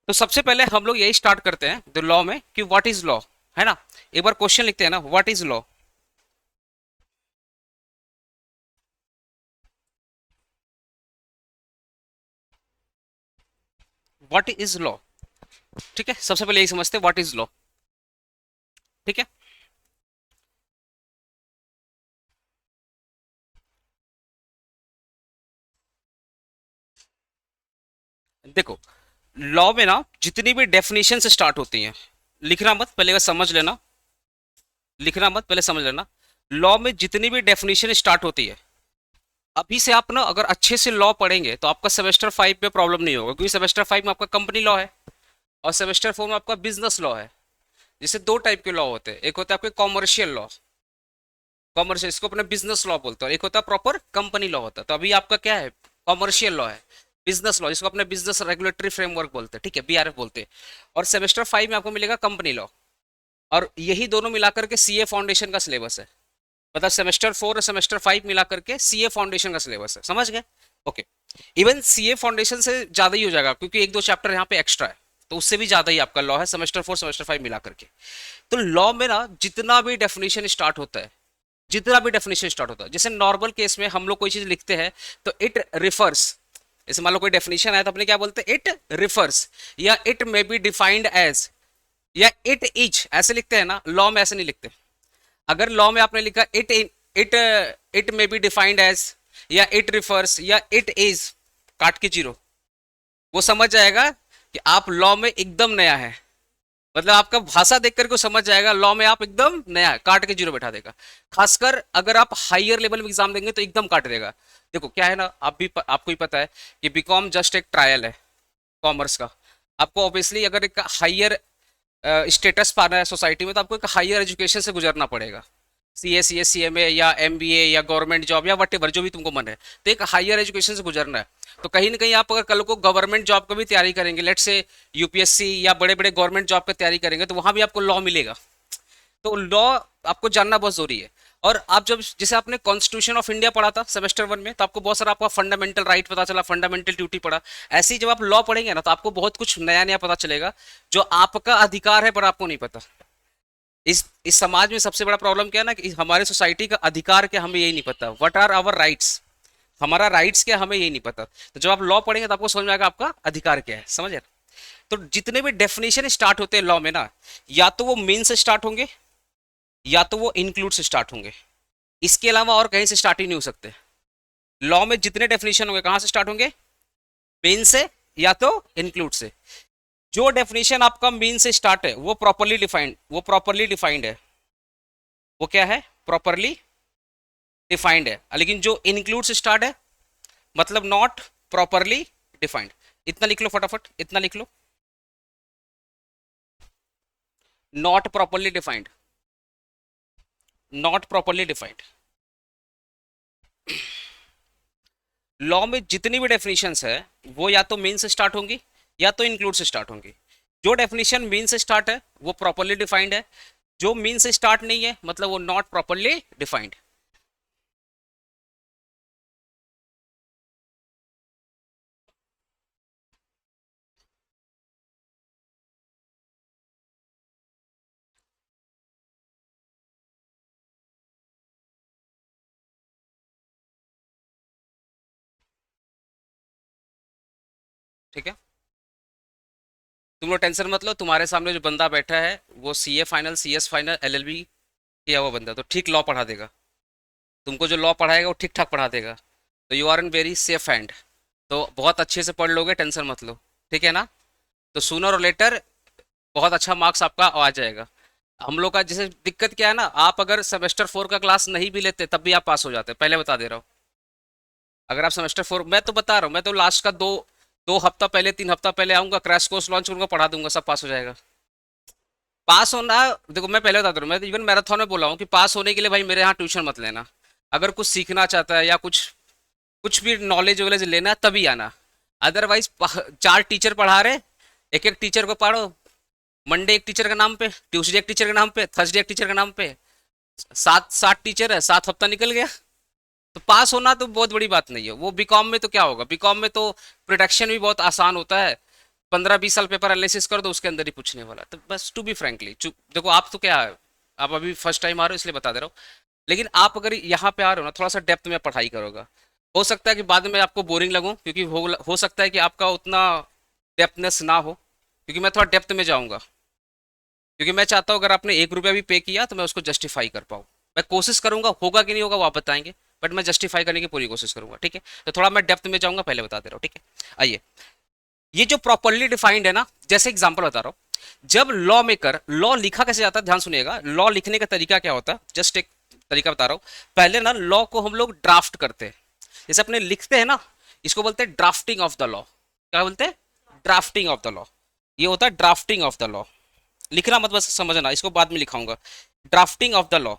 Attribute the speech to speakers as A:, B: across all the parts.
A: तो सबसे पहले हम लोग यही स्टार्ट करते हैं द लॉ में कि व्हाट इज लॉ, है ना। एक बार क्वेश्चन लिखते हैं ना, what is law. What is law. ठीक है, सबसे पहले यही समझते हैं व्हाट इज लॉ। ठीक है, देखो, लॉ में ना जितनी भी डेफिनेशन से स्टार्ट होती हैं, लिखना मत, पहले बस समझ लेना। लिखना मत, पहले समझ लेना। लॉ में जितनी भी डेफिनेशन स्टार्ट होती है, अभी से आप ना अगर अच्छे से लॉ पढ़ेंगे तो आपका सेमेस्टर 5 में प्रॉब्लम नहीं होगा, क्योंकि सेमेस्टर 5 में आपका कंपनी लॉ है और सेमेस्टर 4 में आपका बिजनेस लॉ है। जैसे दो टाइप के लॉ होते हैं, एक होता है आपके कॉमर्शियल लॉ, कॉमर्शियल, इसको अपने बिजनेस लॉ बोलते हैं, और एक होता है प्रॉपर कंपनी लॉ होता है। तो अभी आपका क्या है, कॉमर्शियल लॉ है। बिजनेस लॉ जिसको अपने बिजनेस रेगुलेटरी फ्रेमवर्क बोलते हैं, ठीक है, बीआरएफ बोलते हैं। और सेमेस्टर 5 में आपको मिलेगा कंपनी लॉ। और यही दोनों मिलाकर के सीए फाउंडेशन का सिलेबस है। मतलब सेमेस्टर 4 और सेमेस्टर 5 मिला करके सीए फाउंडेशन का सिलेबस है, समझ गए। ओके। इवन सीए फाउंडेशन से ज्यादा ही हो जाएगा, क्योंकि एक दो चैप्टर यहाँ पे एक्स्ट्रा है। तो उससे भी ज्यादा ही आपका लॉ है, सेमेस्टर 4 सेमेस्टर 5 मिला करके। तो लॉ में ना जितना भी डेफिनेशन स्टार्ट होता है, जितना भी डेफिनेशन स्टार्ट होता है, जैसे नॉर्मल केस में हम लोग कोई चीज लिखते हैं तो इट रिफर्स, जैसे मान लो कोई डेफिनेशन आया तो अपने क्या बोलते हैं, इट रिफर्स, या it may be defined as, या इट इज, ऐसे लिखते हैं ना। लॉ में ऐसे नहीं लिखते। अगर लॉ में आपने लिखा it it may be defined as, या इट रिफर्स, या इट इज, काट के जीरो, वो समझ जाएगा कि आप लॉ में एकदम नया है। मतलब आपका भाषा देख करके समझ जाएगा लॉ में आप एकदम नया है, काट के जीरो बैठा देगा। खासकर अगर आप हायर लेवल में एग्जाम देंगे तो एकदम काट देगा। देखो क्या है ना, आपको ही पता है कि बीकॉम जस्ट एक ट्रायल है कॉमर्स का। आपको ऑब्वियसली अगर एक हायर स्टेटस पाना है सोसाइटी में, तो आपको एक हायर एजुकेशन से गुजरना पड़ेगा। सी सी एम ए या एम बी ए या गवर्नमेंट जॉब या वट एवर जो भी तुमको मन है, तो एक हायर एजुकेशन से गुजरना है। तो कहीं ना कहीं आप अगर कल को गवर्नमेंट जॉब का भी तैयारी करेंगे, लेट से यूपीएससी या बड़े बड़े गवर्नमेंट जॉब का तैयारी करेंगे, तो वहां भी आपको लॉ मिलेगा। तो लॉ आपको जानना बहुत जरूरी है। और आप जब, जैसे आपने कॉन्स्टिट्यूशन ऑफ इंडिया पढ़ा था सेमेस्टर 1 में, तो आपको बहुत सारा आपका फंडामेंटल राइट पता चला, फंडामेंटल ड्यूटी पढ़ा। ऐसे ही जब आप लॉ पढ़ेंगे ना, तो आपको बहुत कुछ नया नया पता चलेगा जो आपका अधिकार है पर आपको नहीं पता। इस समाज में सबसे बड़ा प्रॉब्लम क्या है ना, कि हमारे सोसाइटी का अधिकार क्या, हमें यही नहीं पता। व्हाट आर आवर राइट्स, हमारा राइट्स क्या, हमें यही नहीं पता। तो जब आप लॉ पढ़ेंगे तो आपको समझ में आएगा आपका अधिकार क्या है, समझ रहे। तो जितने भी डेफिनेशन स्टार्ट होते हैं लॉ में ना, या तो वो मेन से स्टार्ट होंगे, या तो वो इंक्लूड से स्टार्ट होंगे। इसके अलावा और कहीं से स्टार्ट ही नहीं हो सकते। लॉ में जितने डेफिनेशन होंगे कहां से स्टार्ट होंगे, मेन से या तो इंक्लूड से। जो डेफिनेशन आपका मेन से स्टार्ट है वो प्रॉपरली डिफाइंड है। वो क्या है, प्रॉपरली डिफाइंड है। लेकिन जो इंक्लूड से स्टार्ट है, मतलब नॉट प्रॉपरली डिफाइंड। इतना लिख लो फटाफट, इतना लिख लो, not properly defined, not properly defined. Law में जितनी भी डेफिनेशंस है वो या तो मेन से स्टार्ट होंगी या तो इंक्लूड से स्टार्ट होंगी। जो डेफिनेशन मेन से स्टार्ट है वो प्रॉपरली डिफाइंड है, जो मेन से स्टार्ट नहीं है मतलब वो नॉट प्रॉपरली डिफाइंड। ठीक है, तुम लोग टेंशन मत लो, तुम्हारे सामने जो बंदा बैठा है वो CA final, CS final, LLB किया हुआ बंदा, तो ठीक लॉ पढ़ा देगा। तुमको जो लॉ पढ़ाएगा वो ठीक ठाक पढ़ा देगा। तो you are in very safe hand. तो बहुत अच्छे से पढ़ लोगे, टेंशन मत लो, ठीक है ना। तो सूनर और लेटर बहुत अच्छा मार्क्स आपका आ जाएगा। हम लोग का जैसे दिक्कत क्या है ना, आप अगर सेमेस्टर 4 का क्लास नहीं भी लेते तब भी आप पास हो जाते, पहले बता दे रहा हूँ। अगर आप सेमेस्टर 4, मैं तो बता रहा हूँ, मैं तो लास्ट का दो दो हफ्ता पहले, 3 हफ्ता पहले आऊंगा, क्रैश कोर्स लॉन्च करूंगा, पढ़ा दूंगा, सब पास हो जाएगा। पास होना, देखो मैं पहले बता रहा हूँ, मैं इवन मैराथन में बोला हूँ कि पास होने के लिए भाई मेरे यहाँ ट्यूशन मत लेना। अगर कुछ सीखना चाहता है या कुछ कुछ भी नॉलेज वॉलेज लेना है तभी आना। अदरवाइज 4 टीचर पढ़ा रहे, एक एक टीचर को पढ़ो। मंडे एक टीचर के नाम पे, ट्यूसडे एक टीचर के नाम पे, थर्सडे एक टीचर के नाम पे, 7 टीचर है, 7 हफ्ता निकल गया। तो पास होना तो बहुत बड़ी बात नहीं है। वो बीकॉम में तो क्या होगा, बीकॉम में तो प्रोडक्शन भी बहुत आसान होता है। 15-20 साल पेपर एनालिसिस कर दो, उसके अंदर ही पूछने वाला। तो बस टू बी फ्रेंकली, देखो आप तो क्या है, आप अभी फर्स्ट टाइम आ रहे हो इसलिए बता दे रहा हूँ, लेकिन आप अगर यहाँ पे आ रहे हो ना, थोड़ा सा डेप्थ में पढ़ाई करोगा, हो सकता है कि बाद में आपको बोरिंग लगूं, क्योंकि हो सकता है कि आपका उतना डेप्थनेस ना हो, क्योंकि मैं थोड़ा डेप्थ में जाऊंगा, क्योंकि मैं चाहता हूँ अगर आपने 1 रुपया भी पे किया तो मैं उसको जस्टिफाई कर पाऊँ। मैं कोशिश करूंगा, होगा कि नहीं होगा वो आप बताएंगे, बट मैं जस्टिफाई करने की पूरी कोशिश करूंगा, ठीक है। तो थोड़ा मैं डेप्थ में जाऊंगा, पहले बता दे रहा हूँ, ठीक है। आइए, ये जो प्रॉपरली डिफाइंड है ना, जैसे एग्जांपल बता रहा हूँ, जब लॉ मेकर, लॉ लिखा कैसे जाता है, ध्यान सुनिएगा, लॉ लिखने का तरीका क्या होता है, जस्ट एक तरीका बता रहा हूँ। पहले ना लॉ को हम लोग ड्राफ्ट करते हैं, जैसे अपने लिखते हैं ना, इसको बोलते हैं ड्राफ्टिंग ऑफ द लॉ। क्या बोलते हैं? Drafting of the law. ये होता है ड्राफ्टिंग ऑफ द लॉ। लिखना मत, बस समझना, इसको बाद में लिखाऊंगा। Drafting of the law.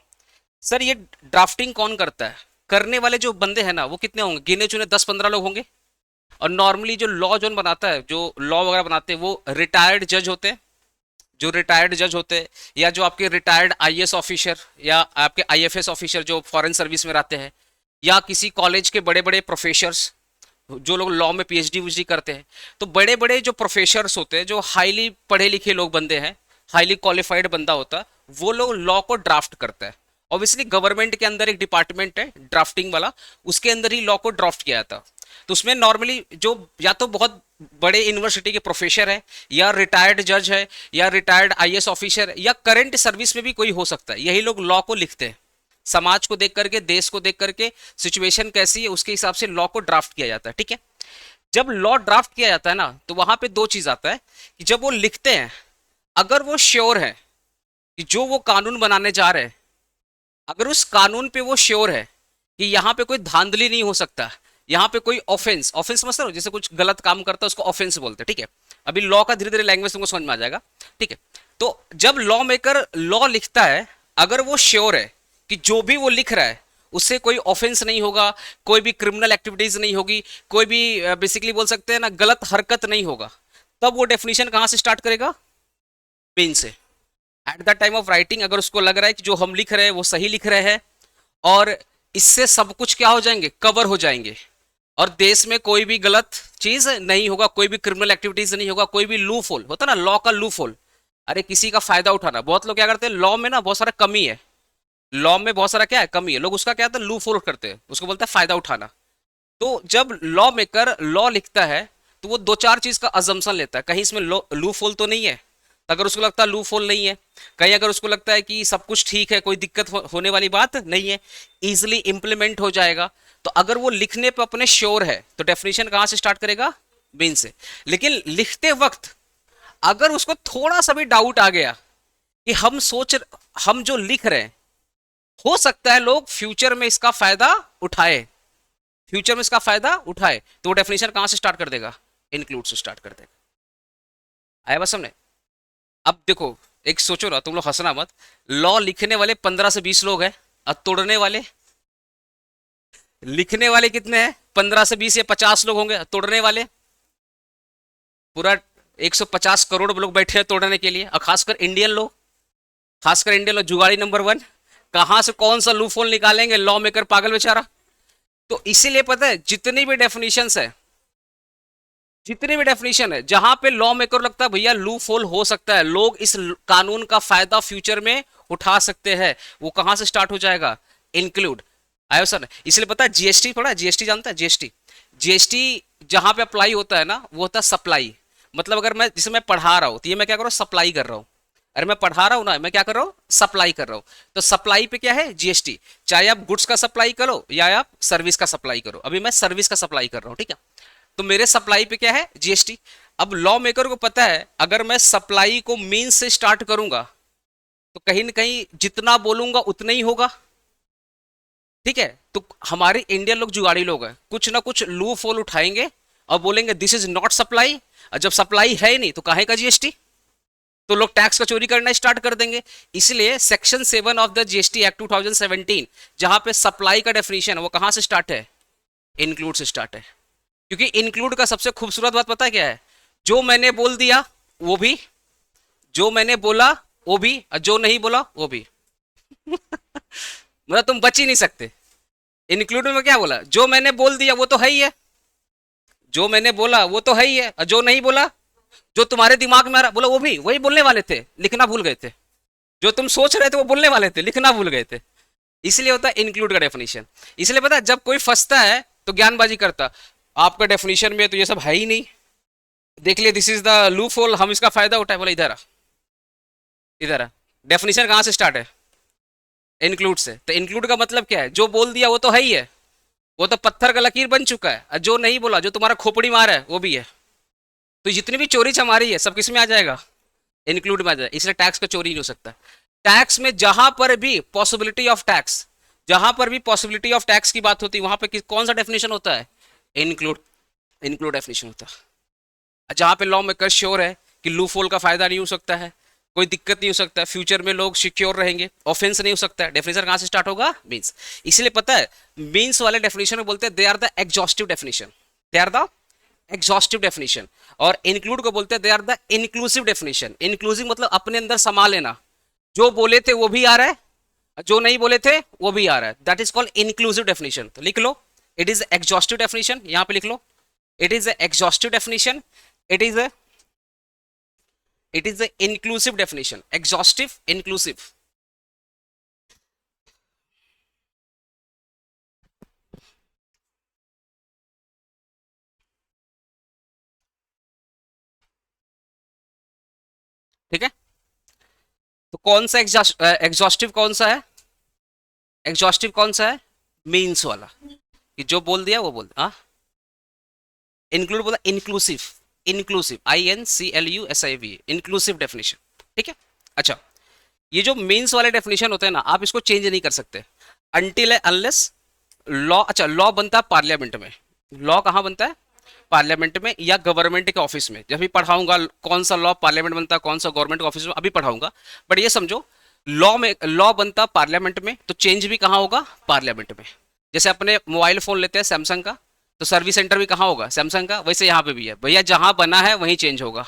A: Sir ये ड्राफ्टिंग कौन करता है? करने वाले जो बंदे हैं ना, वो कितने होंगे? गिने चुने 10-15 लोग होंगे। और नॉर्मली जो लॉ जोन बनाता है, जो लॉ वगैरह बनाते हैं, वो रिटायर्ड जज होते हैं, जो रिटायर्ड जज होते हैं, या जो आपके रिटायर्ड आईएएस ऑफिसर या आपके आईएफएस ऑफिसर जो फॉरेन सर्विस में रहते हैं, या किसी कॉलेज के बड़े बड़े प्रोफेसर्स, जो लोग लॉ में पीएचडी वीएचडी करते हैं। तो बड़े बड़े जो प्रोफेसर्स होते हैं, जो हाईली पढ़े लिखे लोग बंदे हैं, हाईली क्वालिफाइड बंदा होता है, वो लोग लॉ को ड्राफ्ट करता है। ऑब्वियसली गवर्नमेंट के अंदर एक डिपार्टमेंट है ड्राफ्टिंग वाला, उसके अंदर ही लॉ को ड्राफ्ट किया जाता। तो उसमें नॉर्मली जो या तो बहुत बड़े यूनिवर्सिटी के प्रोफेसर है, या रिटायर्ड जज है, या रिटायर्ड आईएएस ऑफिसर, या करंट सर्विस में भी कोई हो सकता है, यही लोग लॉ को लिखते हैं। समाज को देख करके, देश को देख करके, सिचुएशन कैसी है उसके हिसाब से लॉ को ड्राफ्ट किया जाता है, ठीक है। जब लॉ ड्राफ्ट किया जाता है ना, तो वहां पे दो चीज आता है कि जब वो लिखते हैं, अगर वो श्योर है कि जो वो कानून बनाने जा रहे हैं, अगर उस कानून पे वो श्योर है कि यहाँ पे कोई धांधली नहीं हो सकता, यहाँ पे कोई ऑफेंस, ऑफेंस समझते हो, जैसे कुछ गलत काम करता है उसको ऑफेंस बोलते हैं, ठीक है। अभी लॉ का धीरे धीरे लैंग्वेज तुमको समझ में आ जाएगा, ठीक है। तो जब लॉ मेकर लॉ लिखता है, अगर वो श्योर है कि जो भी वो लिख रहा है उससे कोई ऑफेंस नहीं होगा, कोई भी क्रिमिनल एक्टिविटीज नहीं होगी, कोई भी बेसिकली बोल सकते हैं ना गलत हरकत नहीं होगा, तब वो डेफिनेशन कहां से स्टार्ट करेगा? पेन से। At the time of writing अगर उसको लग रहा है कि जो हम लिख रहे हैं वो सही लिख रहे हैं, और इससे सब कुछ क्या हो जाएंगे? कवर हो जाएंगे, और देश में कोई भी गलत चीज नहीं होगा, कोई भी क्रिमिनल एक्टिविटीज नहीं होगा, कोई भी लूप होल होता ना, लॉ का लूप होल, अरे किसी का फायदा उठाना। बहुत लोग क्या करते हैं, लॉ में ना बहुत सारा कमी है, लॉ में बहुत सारा क्या है, कमी है, लोग उसका क्या होता है, लूप होल करते हैं, उसको बोलते हैं फायदा उठाना। तो जब लॉ मेकर लॉ लिखता है, तो वो दो चार चीज का अजम्पशन लेता है, कहीं इसमें लूप होल तो नहीं है। अगर उसको लगता है लूप होल नहीं है, कहीं अगर उसको लगता है कि सब कुछ ठीक है, कोई दिक्कत होने वाली बात नहीं है, इजिली इंप्लीमेंट हो जाएगा, तो अगर वो लिखने पे अपने श्योर है, तो डेफिनेशन कहां से स्टार्ट करेगा? बीन से। लेकिन लिखते वक्त अगर उसको थोड़ा सा भी डाउट आ गया कि हम जो लिख रहे हैं, हो सकता है लोग फ्यूचर में इसका फायदा उठाए, फ्यूचर में इसका फायदा उठाए, तो वो डेफिनेशन कहां से स्टार्ट कर देगा? इंक्लूड से स्टार्ट कर देगा। आया बस हमने। अब देखो, एक सोचो ना, तुम लोग हंसना मत, लॉ लिखने वाले 15 से 20 लोग हैं, और तोड़ने वाले, लिखने वाले कितने हैं? 15 से 20 या 50 लोग होंगे, तोड़ने वाले पूरा 150 करोड़ लोग बैठे हैं तोड़ने के लिए, और खासकर इंडियन लोग, खासकर इंडियन लोग जुगाड़ी नंबर 1। कहां से कौन सा लूप होल निकालेंगे लॉ मेकर, पागल बेचारा। तो इसीलिए पता है, जितनी भी डेफिनेशंस है, जितनी भी डेफिनेशन है, जहां पे लॉ मेकर लगता है भैया लूप होल हो सकता है, लोग इस कानून का फायदा फ्यूचर में उठा सकते हैं, वो कहां से स्टार्ट हो जाएगा? इंक्लूड। आयो सर, इसलिए पता है जीएसटी पढ़ा, जीएसटी जानता है? जीएसटी, जीएसटी जहां पे अप्लाई होता है ना, वो होता है सप्लाई। मतलब अगर मैं, जैसे मैं पढ़ा रहा हूं, तो ये मैं क्या कर रहा हूं? सप्लाई कर रहा हूं। अरे मैं पढ़ा रहा हूं ना, मैं क्या कर रहा हूं? सप्लाई कर रहा हूं। तो सप्लाई पे क्या है? जीएसटी। चाहे आप गुड्स का सप्लाई करो या आप सर्विस का सप्लाई करो, अभी मैं सर्विस का सप्लाई कर रहा हूं, ठीक है। तो मेरे सप्लाई पे क्या है? जीएसटी। अब लॉ मेकर को पता है, अगर मैं सप्लाई को मीन से स्टार्ट करूंगा, तो कहीं ना कहीं जितना बोलूंगा उतना ही होगा, ठीक है। तो हमारे इंडियन लोग जुगाड़ी लोग हैं, कुछ ना कुछ लूप होल उठाएंगे और बोलेंगे दिस इज नॉट सप्लाई, और जब सप्लाई है ही नहीं तो काहे का जीएसटी? तो लोग टैक्स का चोरी करना स्टार्ट कर देंगे। इसलिए section 7 of the GST act 2017, जहां पे सप्लाई का डेफिनेशन है, वो कहां से स्टार्ट है? इंक्लूड से स्टार्ट है। क्योंकि इंक्लूड का सबसे खूबसूरत बात पता है क्या है? जो मैंने बोल दिया वो भी, जो मैंने बोला वो भी, और जो नहीं बोला वो भी। मतलब तुम बच ही नहीं सकते। इंक्लूड में क्या बोला? जो मैंने बोल दिया वो तो है ही है, जो मैंने बोला वो तो है ही है, और जो नहीं बोला जो तुम्हारे दिमाग में आ रहा, बोला वो भी वही बोलने वाले थे, लिखना भूल गए थे। जो तुम सोच रहे थे वो बोलने वाले थे, लिखना भूल गए थे। इसलिए होता है इंक्लूड का डेफिनेशन। इसलिए पता है जब कोई फंसता है तो ज्ञानबाजी करता, आपका डेफिनेशन में तो ये सब है ही नहीं, देख लिए this is the loop hole, हम इसका फायदा उठाए। बोला इधर आ, इधर आ, डेफिनेशन कहाँ से स्टार्ट है? इंक्लूड से। तो इंक्लूड का मतलब क्या है? जो बोल दिया वो तो है ही है, वो तो पत्थर का लकीर बन चुका है। और जो नहीं बोला, जो तुम्हारा खोपड़ी मार है वो भी है। तो जितनी भी चोरी चमारी है सब किस में आ जाएगा? इंक्लूड में आ जाएगा। इसलिए टैक्स का चोरी नहीं हो सकता। टैक्स में जहां पर भी पॉसिबिलिटी ऑफ टैक्स, जहां पर भी पॉसिबिलिटी ऑफ टैक्स की बात होती है वहां पे कौन सा डेफिनेशन होता है? इंक्लूड। इंक्लूड डेफिनेशन होता है। जहां पे लॉ मेकर श्योर है कि लूप होल का फायदा नहीं हो सकता है, कोई दिक्कत नहीं हो सकता है, फ्यूचर में लोग सिक्योर रहेंगे, ऑफेंस नहीं हो सकता है, डेफिनेशन कहां से स्टार्ट होगा? मीन्स। इसलिए पता है मीन्स वाले डेफिनेशन में बोलते हैं they are the exhaustive definition, they are the exhaustive definition. और इंक्लूड को बोलते हैं they are the inclusive definition. Inclusive मतलब अपने अंदर समा लेना, जो बोले थे वो भी आ रहा है, जो नहीं बोले थे वो भी आ रहा है, that is called inclusive definition. तो लिख लो, इट इज एग्जॉस्टिव डेफिनेशन, यहां पे लिख लो, it is exhaustive definition, it is it is inclusive definition, exhaustive inclusive. ठीक है, तो कौन सा एग्जॉस्टिव कौन सा है? एग्जॉस्टिव कौन सा है? मीन्स वाला, कि जो बोल दिया वो बोल, हाँ। इंक्लूड बोला inclusive, inclusive INCLUSIV, inclusive definition. ठीक है। अच्छा, ये जो मीन्स वाले डेफिनेशन होते हैं ना, आप इसको चेंज नहीं कर सकते अनटिल अनलेस लॉ। अच्छा, लॉ बनता है पार्लियामेंट में। लॉ कहाँ बनता है? पार्लियामेंट में या गवर्नमेंट के ऑफिस में। जब भी पढ़ाऊंगा कौन सा लॉ पार्लियामेंट बनता है, कौन सा गवर्नमेंट के ऑफिस में, अभी पढ़ाऊंगा। बट ये समझो, लॉ में लॉ बनता पार्लियामेंट में, तो चेंज भी कहाँ होगा? पार्लियामेंट में। जैसे अपने मोबाइल फोन लेते हैं सैमसंग का, तो सर्विस सेंटर भी कहाँ होगा? सैमसंग का। वैसे यहाँ पे भी है भैया, जहां बना है वहीं चेंज होगा।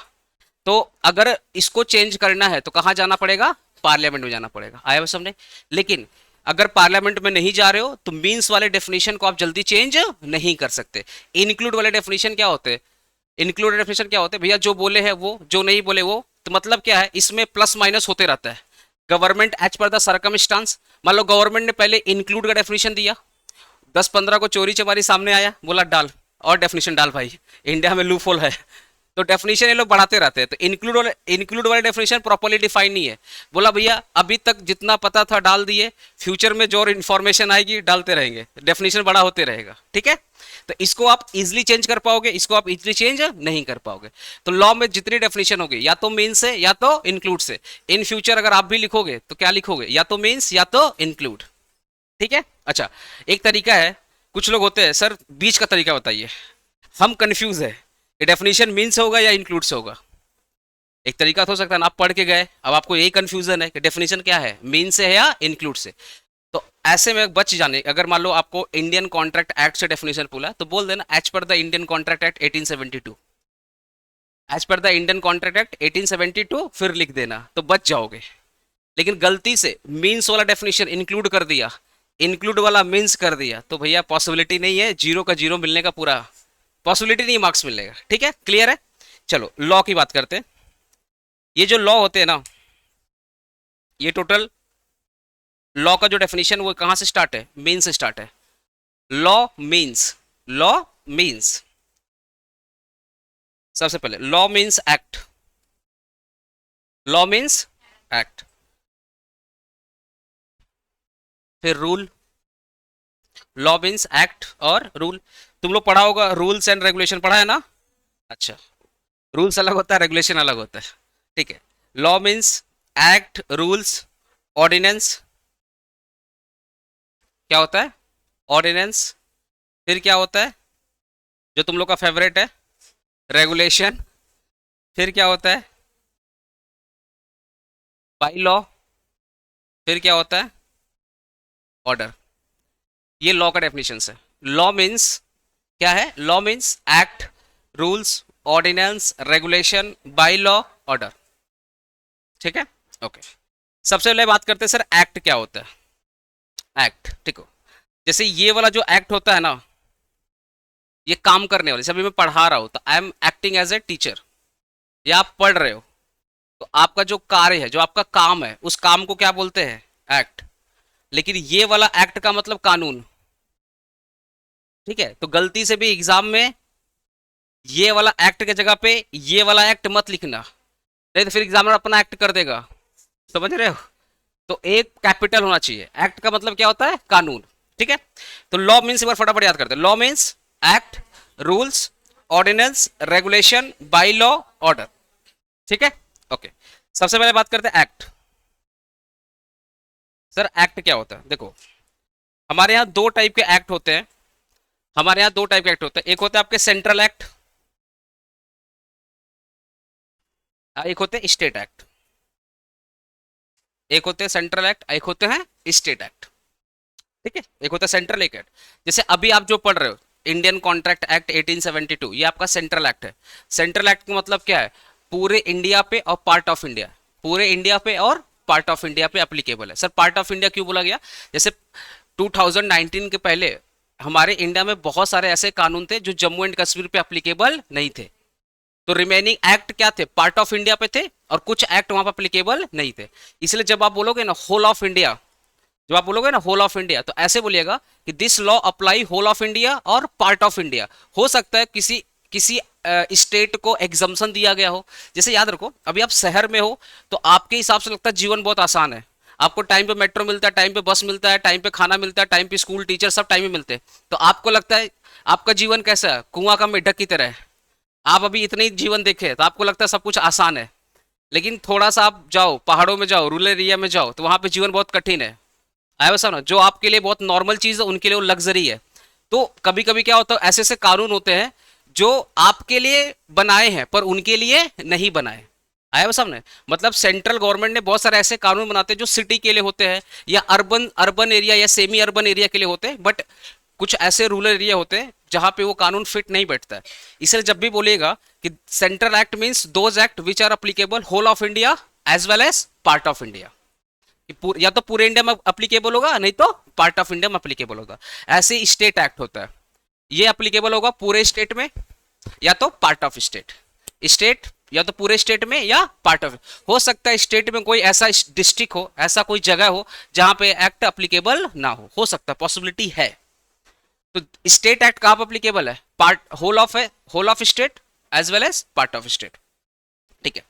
A: तो अगर इसको चेंज करना है तो कहाँ जाना पड़ेगा? पार्लियामेंट में जाना पड़ेगा। आया बस समझे? लेकिन अगर पार्लियामेंट में नहीं जा रहे हो तो मीन्स वाले डेफिनेशन को आप जल्दी चेंज नहीं कर सकते। इंक्लूड वाले डेफिनेशन क्या होते हैं? इंक्लूड डेफिनेशन क्या होते हैं भैया? जो बोले है वो, जो नहीं बोले वो। तो मतलब क्या है, इसमें प्लस माइनस होते रहता है। Government as per the circumstances, मान लो गवर्नमेंट ने पहले इंक्लूड का डेफिनेशन दिया, 10-15 को चोरी चमारी सामने आया, बोला डाल और डेफिनेशन डाल भाई, इंडिया में लूप होल है। तो डेफिनेशन ये लोग बढ़ाते रहते हैं। तो इंक्लूड वाले डेफिनेशन प्रॉपर्ली डिफाइन नहीं है। बोला भैया अभी तक जितना पता था डाल दिए, फ्यूचर में जो इन्फॉर्मेशन आएगी डालते रहेंगे, डेफिनेशन बड़ा होते रहेगा। ठीक है, तो इसको आप इजिली चेंज कर पाओगे, इसको आप इजिली चेंज नहीं कर पाओगे। तो लॉ में जितनी डेफिनेशन होगी या तो मीन से या तो इंक्लूड से। इन फ्यूचर अगर आप भी लिखोगे तो क्या लिखोगे? या तो मीन्स या तो इंक्लूड। ठीक है। अच्छा, एक तरीका है, कुछ लोग होते हैं सर बीच का तरीका बताइए, हम कंफ्यूज है, ये डेफिनेशन मीन से होगा या इंक्लूड से होगा। एक तरीका तो हो सकता है ना, आप पढ़ के गए, अब आपको यही कंफ्यूजन है कि डेफिनेशन क्या है, मीन से है या इंक्लूड से। तो ऐसे में बच जाने, अगर मान लो आपको इंडियन कॉन्ट्रैक्ट एक्ट से डेफिनेशन पूछा तो बोल देना as per the Indian contract act 1872, as per the Indian contract act 1872, फिर लिख देना तो बच जाओगे। लेकिन गलती से मीन्स वाला डेफिनेशन इंक्लूड कर दिया, इंक्लूड वाला मीन्स कर दिया, तो भैया पॉसिबिलिटी नहीं है, जीरो का जीरो मिलने का, पूरा पॉसिबिलिटी नहीं, मार्क्स मिलेगा। ठीक है, क्लियर है? चलो लॉ की बात करते हैं। ये जो लॉ होते हैं ना, ये टोटल लॉ का जो डेफिनेशन वो कहां से स्टार्ट है? मीन से स्टार्ट है। लॉ मीन्स, लॉ मीन्स, सबसे पहले law means act, law means act. फिर रूल, लॉ मीन्स एक्ट और रूल। तुम लोग पढ़ा होगा, रूल्स एंड रेगुलेशन पढ़ा है ना? अच्छा, रूल्स अलग होता है, रेगुलेशन अलग होता है। ठीक है, law means act, rules, ordinance, क्या होता है? ऑर्डिनेंस। फिर क्या होता है जो तुम लोग का फेवरेट है? रेगुलेशन। फिर क्या होता है? By law. फिर क्या होता है? ऑर्डर। ये लॉ का डेफिनेशन है। लॉ मीन्स क्या है? Law means act, rules, ordinance, regulation, by law, order. ठीक है, ओके। सबसे पहले बात करते हैं सर एक्ट क्या होता है। एक्ट, ठीक हो, जैसे ये वाला जो एक्ट होता है ना, ये काम करने वाले, अभी मैं पढ़ा रहा हूं तो I am acting as a teacher, या आप पढ़ रहे हो, तो आपका जो कार्य है, जो आपका काम है, उस काम को क्या बोलते हैं? एक्ट। लेकिन ये वाला एक्ट का मतलब कानून। ठीक है, तो गलती से भी एग्जाम में ये वाला एक्ट के जगह पे ये वाला एक्ट मत लिखना, नहीं तो फिर एग्जामिनर अपना एक्ट कर देगा। समझ रहे हो? तो एक कैपिटल होना चाहिए। एक्ट का मतलब क्या होता है? कानून। ठीक है, तो लॉ मीन्स एक बार फटाफट याद करते हैं। Law means act, rules, ordinance, regulation, by law, order. ठीक है, ओके। सबसे पहले बात करते हैं एक्ट। सर एक्ट क्या होता है? देखो, हमारे यहाँ दो टाइप के एक्ट होते हैं। हमारे यहाँ दो टाइप के एक्ट होते हैं। एक होता है आपके सेंट्रल एक्ट, एक होते हैं स्टेट एक्ट। एक होते हैं सेंट्रल एक्ट, एक होते हैं स्टेट एक्ट। ठीक है, एक होता है सेंट्रल, एक एक्ट। जैसे अभी आप जो पढ़ रहे हो, इंडियन कॉन्ट्रैक्ट एक्ट 1872, ये आपका सेंट्रल एक्ट है। सेंट्रल एक्ट का मतलब क्या है? पूरे इंडिया पे और पार्ट ऑफ इंडिया, पूरे इंडिया पे और पार्ट ऑफ इंडिया पे अप्लीकेबल है। सर पार्ट ऑफ इंडिया क्यों बोला गया? जैसे 2019 के पहले हमारे इंडिया में बहुत सारे ऐसे कानून थे जो जम्मू एंड कश्मीर पे अप्लीकेबल नहीं थे। तो रिमेनिंग एक्ट क्या थे? पार्ट ऑफ इंडिया पे थे, और कुछ एक्ट वहां पर अप्लीकेबल नहीं थे। इसलिए जब आप बोलोगे ना होल ऑफ इंडिया, जब आप बोलोगे ना होल ऑफ इंडिया, तो ऐसे बोलिएगा कि this law apply whole of India और पार्ट ऑफ इंडिया। हो सकता है किसी किसी स्टेट को एग्जम्पशन दिया गया हो। जैसे याद रखो, अभी आप शहर में हो तो आपके हिसाब से लगता है जीवन बहुत आसान है, आपको टाइम पे मेट्रो मिलता है, टाइम पे बस मिलता है, टाइम पे खाना मिलता है, टाइम पे स्कूल टीचर सब टाइम पे मिलते हैं। तो आपको लगता है आपका जीवन कैसा है? कुआं का मेढक की तरह है। आप अभी इतने ही जीवन देखे तो आपको लगता है सब कुछ आसान है। लेकिन थोड़ा सा आप जाओ, पहाड़ों में जाओ, रूरल एरिया में जाओ, तो वहां पे जीवन बहुत कठिन है। आया वैसा ना, जो आपके लिए बहुत नॉर्मल चीज है उनके लिए वो लग्जरी है। तो कभी कभी क्या होता है, ऐसे ऐसे कानून होते हैं जो आपके लिए बनाए हैं पर उनके लिए नहीं बनाए। आया वो सामने? मतलब सेंट्रल गवर्नमेंट ने बहुत सारे ऐसे कानून बनाते हैं जो सिटी के लिए होते हैं, या अर्बन अर्बन एरिया या सेमी अर्बन एरिया के लिए होते हैं, बट कुछ ऐसे रूरल एरिया होते हैं जहां पे वो कानून फिट नहीं बैठता है। इसलिए जब भी बोलिएगा कि central act means those act which are applicable whole of India as well as part of India. या तो पूरे इंडिया में अप्लीकेबल होगा, नहीं तो पार्ट ऑफ इंडिया में अप्लीकेबल होगा। ऐसे स्टेट एक्ट होता है, ये अप्लीकेबल होगा पूरे स्टेट में या तो पार्ट ऑफ स्टेट। स्टेट या तो पूरे स्टेट में या पार्ट ऑफ। हो सकता है स्टेट में कोई ऐसा डिस्ट्रिक्ट हो, ऐसा कोई जगह हो जहां पे एक्ट अप्लीकेबल ना हो सकता है, पॉसिबिलिटी है। तो स्टेट एक्ट कहां पर अप्लीकेबल है? Part whole of state as well as part of state. ठीक है,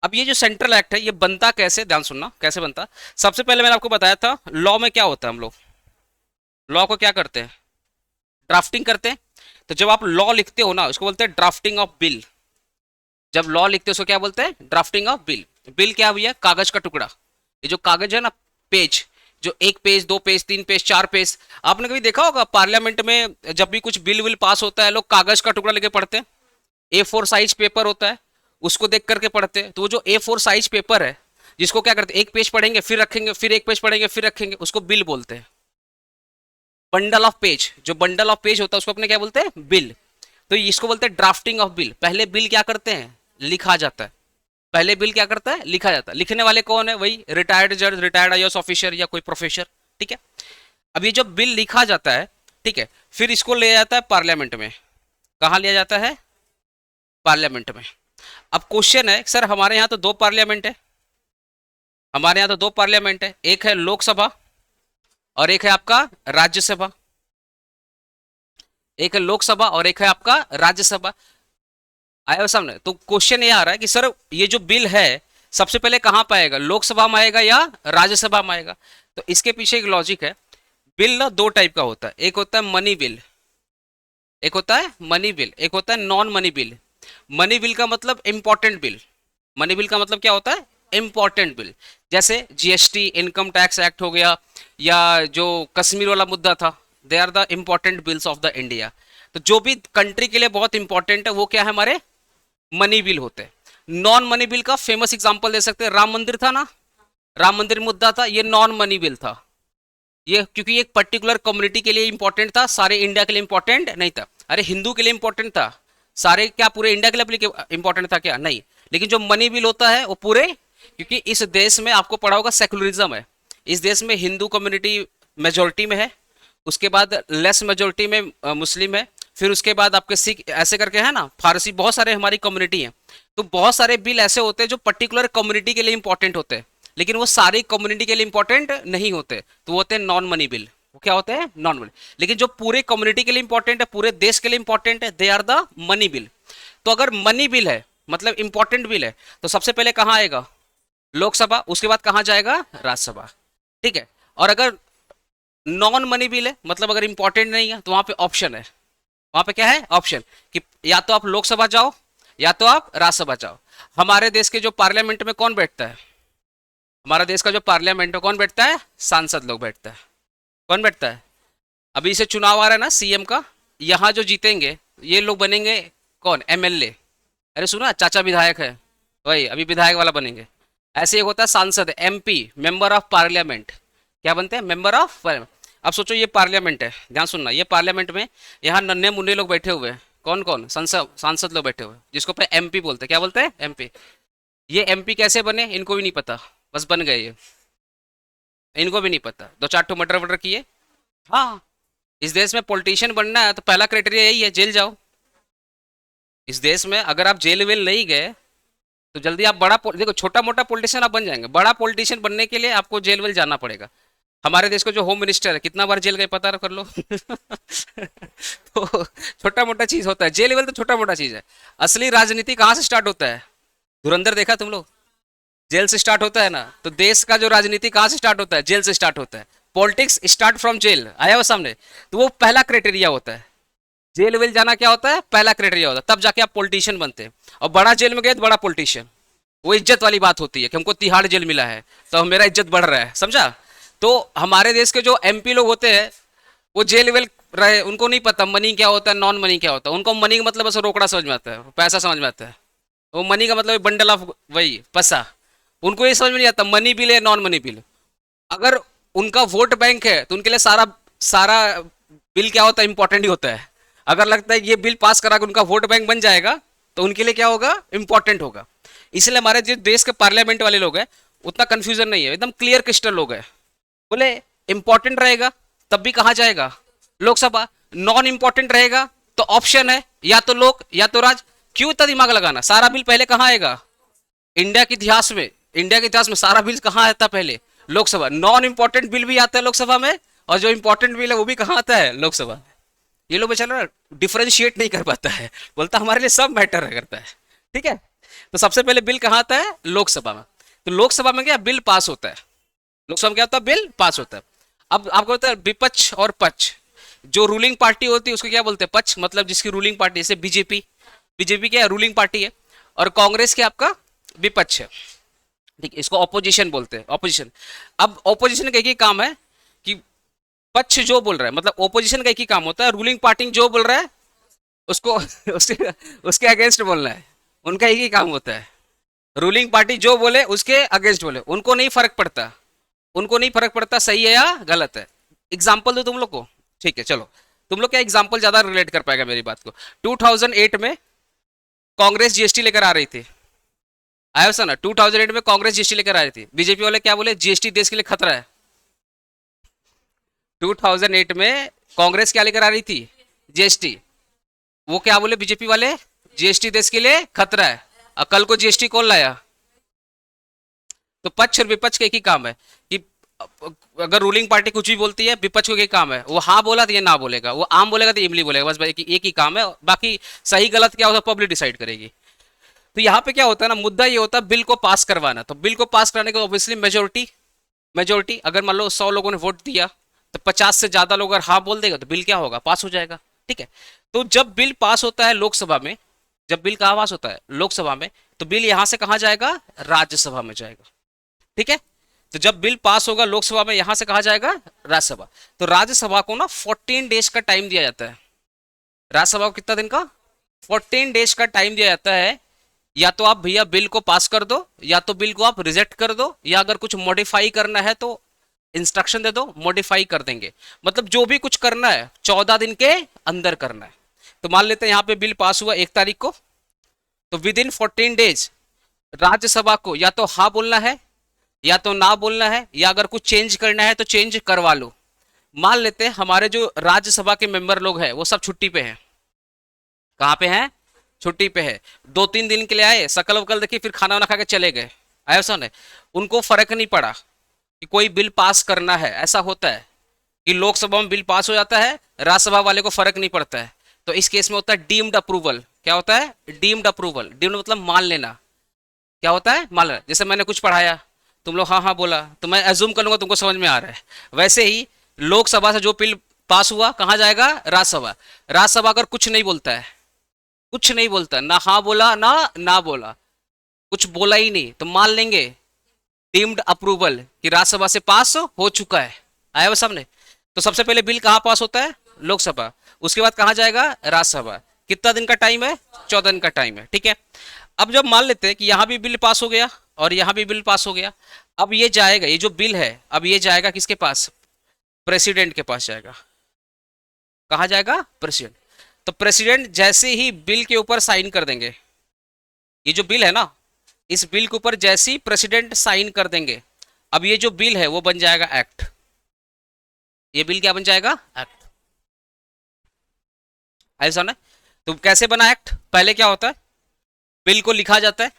A: अब ये जो सेंट्रल एक्ट है ये बनता कैसे? ध्यान सुनना कैसे बनता। सबसे पहले मैंने आपको बताया था लॉ में क्या होता है, हम लोग लॉ को क्या करते हैं? ड्राफ्टिंग करते हैं। तो जब आप लॉ लिखते हो ना, उसको बोलते हैं ड्राफ्टिंग ऑफ बिल। जब लॉ लिखते हो उसको क्या बोलते हैं? Drafting of bill. बिल क्या हुई है? कागज का टुकड़ा। ये जो कागज है ना, पेज, जो एक पेज, दो पेज, तीन पेज, चार पेज। आपने कभी देखा होगा पार्लियामेंट में जब भी कुछ बिल विल पास होता है, लोग कागज का टुकड़ा लेके पढ़ते हैं। A4 साइज पेपर होता है, उसको देख करके पढ़ते हैं। तो वो जो A4 साइज पेपर है, जिसको क्या करते हैं, एक पेज पढ़ेंगे फिर रखेंगे, फिर एक पेज पढ़ेंगे फिर रखेंगे, उसको बिल बोलते हैं। बंडल ऑफ पेज, जो बंडल ऑफ पेज होता है उसको अपने क्या बोलते हैं? बिल। तो इसको बोलते हैं ड्राफ्टिंग ऑफ बिल। पहले बिल क्या करते हैं? लिखा जाता है। पहले बिल क्या करता है? लिखा जाता है। लिखने वाले कौन है? वही रिटायर्ड जज, रिटायर्ड आईएएस ऑफिसर या कोई प्रोफेसर। ठीक है, अब ये जब बिल लिखा जाता है, ठीक है, फिर इसको ले जाता है पार्लियामेंट में। कहाँ लिया जाता है? पार्लियामेंट में। अब क्वेश्चन है, सर हमारे यहाँ तो दो पार्लियामेंट है, हमारे यहाँ तो दो पार्लियामेंट है, एक है लोकसभा और एक है आपका राज्यसभा। एक है लोकसभा और एक है आपका राज्यसभा। आया सामने? तो क्वेश्चन ये आ रहा है कि सर ये जो बिल है सबसे पहले कहाँ पे आएगा? लोकसभा में आएगा या राज्यसभा में आएगा? तो इसके पीछे एक लॉजिक है। बिल ना दो टाइप का होता है, एक होता है मनी बिल, एक होता है मनी बिल, एक होता है non money bill. Money bill का मतलब इंपॉर्टेंट बिल। मनी बिल का मतलब क्या होता है? Important bill. जैसे जीएसटी, इनकम टैक्स एक्ट हो गया, या जो कश्मीर वाला मुद्दा था, they are the important bills of the India. तो जो भी कंट्री के लिए बहुत इंपॉर्टेंट है वो क्या है? हमारे मनी बिल होते हैं। नॉन मनी बिल का फेमस एग्जांपल दे सकते हैं, राम मंदिर था ना, राम मंदिर मुद्दा था, ये नॉन मनी बिल था। ये क्योंकि एक पर्टिकुलर कम्युनिटी के लिए इंपॉर्टेंट था, सारे इंडिया के लिए इंपॉर्टेंट नहीं था। अरे हिंदू के लिए इंपॉर्टेंट था, सारे क्या पूरे इंडिया के लिए इंपॉर्टेंट था क्या? नहीं। लेकिन जो मनी बिल होता है वो पूरे, क्योंकि इस देश में आपको पढ़ा होगा सेकुलरिज्म है, इस देश में हिंदू कम्युनिटी मेजोरिटी में है, उसके बाद लेस मेजोरिटी में मुस्लिम है, फिर उसके बाद आपके सिख ऐसे करके है ना, फारसी, बहुत सारे हमारी कम्युनिटी हैं। तो बहुत सारे बिल ऐसे होते हैं जो पर्टिकुलर कम्युनिटी के लिए इंपॉर्टेंट होते हैं, लेकिन वो सारी कम्युनिटी के लिए इंपॉर्टेंट नहीं होते, तो वो होते हैं नॉन मनी बिल। वो क्या होते हैं? Non money. लेकिन जो पूरे कम्युनिटी के लिए इंपॉर्टेंट है, पूरे देश के लिए इंपॉर्टेंट है, they are the money bill. तो अगर मनी बिल है मतलब इंपॉर्टेंट बिल है, तो सबसे पहले कहाँ आएगा? लोकसभा। उसके बाद कहाँ जाएगा? राज्यसभा। ठीक है। और अगर नॉन मनी बिल है मतलब अगर इंपॉर्टेंट नहीं है, तो वहां पे ऑप्शन है। वहां पे क्या है? ऑप्शन, कि या तो आप लोकसभा जाओ या तो आप राज्यसभा जाओ। हमारे देश के जो पार्लियामेंट में कौन बैठता है? हमारा देश का जो पार्लियामेंट है कौन बैठता है? सांसद लोग बैठता है। कौन बैठता है? अभी से चुनाव आ रहा है ना सीएम का, यहाँ जो जीतेंगे ये लोग बनेंगे कौन? एमएलए। अरे सुना, चाचा विधायक है, वही अभी विधायक वाला बनेंगे। ऐसे एक होता है सांसद, एमपी, मेंबर ऑफ पार्लियामेंट। क्या बनते हैं? Member of parliament. अब सोचो ये पार्लियामेंट है, ध्यान सुनना, ये पार्लियामेंट में यहाँ नन्हे मुन्ने लोग बैठे हुए हैं। कौन कौन? सांसद, सांसद लोग बैठे हुए हैं, जिसको पे एमपी बोलते हैं। क्या बोलते हैं? एमपी। ये एमपी कैसे बने इनको भी नहीं पता, बस बन गए ये। इनको भी नहीं पता, दो चार ठो मटर वटर किए। हाँ, इस देश में पॉलिटिशियन बनना है तो पहला क्राइटेरिया यही है, जेल जाओ। इस देश में अगर आप जेल वेल नहीं गए तो जल्दी आप देखो, छोटा मोटा पॉलिटिशियन आप बन जाएंगे, बड़ा पॉलिटिशियन बनने के लिए आपको जेल वेल जाना पड़ेगा। हमारे देश को जो होम मिनिस्टर है कितना बार जेल गए पता कर लो। तो छोटा मोटा चीज होता है, जेल वेल तो छोटा मोटा चीज है। असली राजनीति कहाँ से स्टार्ट होता है? धुरंधर देखा तुम लोग? जेल से स्टार्ट होता है ना। तो देश का जो राजनीति कहाँ से स्टार्ट होता है? जेल से स्टार्ट होता है। पॉलिटिक्स स्टार्ट फ्रॉम जेल, आया वो सामने। तो वो पहला क्राइटेरिया होता है। जेल वेल जाना क्या होता है? पहला क्राइटेरिया होता है, तब जाके आप पॉलिटिशियन बनते हैं। और बड़ा जेल में गए तो बड़ा पॉलिटिशियन। वो इज्जत वाली बात होती है कि हमको तिहाड़ जेल मिला है तो मेरा इज्जत बढ़ रहा है, समझा? तो हमारे देश के जो एमपी लोग होते हैं वो जेल वेल रहे, उनको नहीं पता मनी क्या होता है, नॉन मनी क्या होता है। उनको मनी का मतलब बस रोकड़ा समझ में आता है, पैसा समझ में आता है। वो मनी का मतलब बंडल ऑफ वही पैसा। उनको ये समझ में नहीं आता मनी बिल है नॉन मनी बिल। अगर उनका वोट बैंक है तो उनके लिए सारा सारा बिल क्या होता है? इंपॉर्टेंट ही होता है। अगर लगता है ये बिल पास करा के उनका वोट बैंक बन जाएगा तो उनके लिए क्या होगा? इंपॉर्टेंट होगा। इसलिए हमारे जो देश के पार्लियामेंट वाले लोग हैं उतना कंफ्यूजन नहीं है, एकदम क्लियर क्रिस्टल लोग हैं। बोले इंपॉर्टेंट रहेगा तब भी कहाँ जाएगा? लोकसभा। नॉन इंपॉर्टेंट रहेगा तो ऑप्शन है, या तो लोक या तो राज। क्यों इतना दिमाग लगाना? सारा बिल पहले कहाँ आएगा? इंडिया के इतिहास में, इंडिया के इतिहास में सारा बिल कहाँ आता है? पहले लोकसभा। नॉन इंपॉर्टेंट बिल भी आता है लोकसभा में, और जो इंपॉर्टेंट बिल है वो भी कहाँ आता है? लोकसभा में। ये लोग बेचारा डिफरेंशिएट नहीं कर पाता है, बोलता हमारे लिए सब मैटर करता है। ठीक है। तो सबसे पहले बिल कहाँ आता है? लोकसभा में। तो लोकसभा में क्या बिल पास होता है? लोकसभा में क्या होता है? बिल पास होता है। अब आपको पता है विपक्ष और पक्ष, जो रूलिंग पार्टी होती है उसको क्या बोलते हैं? पक्ष, मतलब जिसकी रूलिंग पार्टी, जैसे बीजेपी। बीजेपी क्या है? रूलिंग पार्टी है। और कांग्रेस क्या आपका? विपक्ष है। ठीक है, इसको ऑपोजिशन बोलते हैं, ऑपोजिशन। अब ऑपोजिशन का एक ही काम है कि पक्ष जो बोल रहा है, मतलब ऑपोजिशन का एक ही काम होता है, रूलिंग पार्टी जो बोल रहा है उसको उसके उसके अगेंस्ट बोलना है। उनका एक ही काम होता है, रूलिंग पार्टी जो बोले उसके अगेंस्ट बोले, उनको नहीं फर्क पड़ता। उनको नहीं फर्क पड़ता सही है या गलत है। एग्जाम्पल दो तुम लोग को, ठीक है चलो। तुम लोग क्या एग्जाम्पल ज्यादा रिलेट कर पाएगा मेरी बात को? 2008 में कांग्रेस जीएसटी लेकर आ रही थी, आया था ना? 2008 में कांग्रेस जीएसटी लेकर आ रही थी। बीजेपी वाले क्या बोले? जीएसटी देश के लिए खतरा है। 2008 में कांग्रेस क्या लेकर आ रही थी? जीएसटी। वो क्या बोले बीजेपी वाले? जीएसटी देश के लिए खतरा है। और कल को जीएसटी कौन लाया? तो पक्ष और विपक्ष का एक ही काम है कि अगर रूलिंग पार्टी कुछ भी बोलती है, विपक्ष को एक ही काम है, वो हाँ बोला तो ये ना बोलेगा, वो आम बोलेगा तो इमली बोलेगा, बस एक ही काम है। बाकी सही गलत क्या होता है पब्लिक डिसाइड करेगी। तो यहाँ पे क्या होता है ना, मुद्दा ये होता है बिल को पास करवाना। तो बिल को पास कराने के ऑब्वियसली मेजोरिटी, मेजोरिटी अगर मान लो 100 लोगों ने वोट दिया तो 50 से ज्यादा लोग अगर हाँ बोल देगा तो बिल क्या होगा? पास हो जाएगा। ठीक है। तो जब बिल पास होता है लोकसभा में, जब बिल कहाँ पास होता है? लोकसभा में, तो बिल यहां से कहाँ जाएगा? राज्यसभा में जाएगा। ठीक है। तो जब बिल पास होगा लोकसभा में, यहां से कहा जाएगा? राज्यसभा। तो राज्यसभा को ना 14 डेज का टाइम दिया जाता है। राज्यसभा को कितना दिन का? 14 डेज का टाइम दिया जाता है। या तो आप भैया बिल को पास कर दो, या तो बिल को आप रिजेक्ट कर दो, या अगर कुछ मॉडिफाई करना है तो इंस्ट्रक्शन दे दो, मॉडिफाई कर देंगे। मतलब जो भी कुछ करना है 14 दिन के अंदर करना है। तो मान लेते हैं यहाँ पे बिल पास हुआ 1 तारीख को, तो विद इन 14 डेज राज्यसभा को या तो हाँ बोलना है या तो ना बोलना है, या अगर कुछ चेंज करना है तो चेंज करवा लो। मान लेते हैं हमारे जो राज्यसभा के मेंबर लोग हैं वो सब छुट्टी पे हैं, कहाँ पे हैं? छुट्टी पे है। 2-3 दिन के लिए आए, शकल वकल देखी, फिर खाना वाना खा के चले गए। आया समझ में? उनको फर्क नहीं पड़ा कि कोई बिल पास करना है। ऐसा होता है कि लोकसभा में बिल पास हो जाता है, राज्यसभा वाले को फर्क नहीं पड़ता है। तो इस केस में होता है डीम्ड अप्रूवल। क्या होता है? Deemed approval. डीम्ड मतलब मान लेना। क्या होता है? मान लेना। जैसे मैंने कुछ पढ़ाया, तुम लोग हाँ हाँ बोला, तो मैं एज्यूम कर लूंगा तुमको समझ में आ रहा है। वैसे ही लोकसभा से जो बिल पास हुआ कहाँ जाएगा? राज्यसभा। राज्यसभा अगर कुछ नहीं बोलता है, कुछ नहीं बोलता, ना हाँ बोला ना ना बोला, कुछ बोला ही नहीं, तो मान लेंगे डीम्ड अप्रूवल कि राज्यसभा से पास हो चुका है। आया वो सामने? तो सबसे पहले बिल कहाँ पास होता है? लोकसभा। उसके बाद कहाँ जाएगा? राज्यसभा। कितना दिन का टाइम है? 14 दिन का टाइम है। ठीक है। अब जब मान लेते हैं कि यहाँ भी बिल पास हो गया और यहाँ भी बिल पास हो गया, अब ये जाएगा, ये जो बिल है अब ये जाएगा किसके पास? प्रेसिडेंट के पास जाएगा। कहाँ जाएगा? प्रेसिडेंट। तो प्रेसिडेंट जैसे ही बिल के ऊपर साइन कर देंगे, ये जो बिल है ना, इस बिल के ऊपर जैसे ही प्रेसिडेंट साइन कर देंगे, अब ये जो बिल है वो बन जाएगा एक्ट। ये बिल क्या बन जाएगा? एक्ट। ऐसा ना? तो कैसे बना एक्ट? पहले क्या होता है? बिल को लिखा जाता है,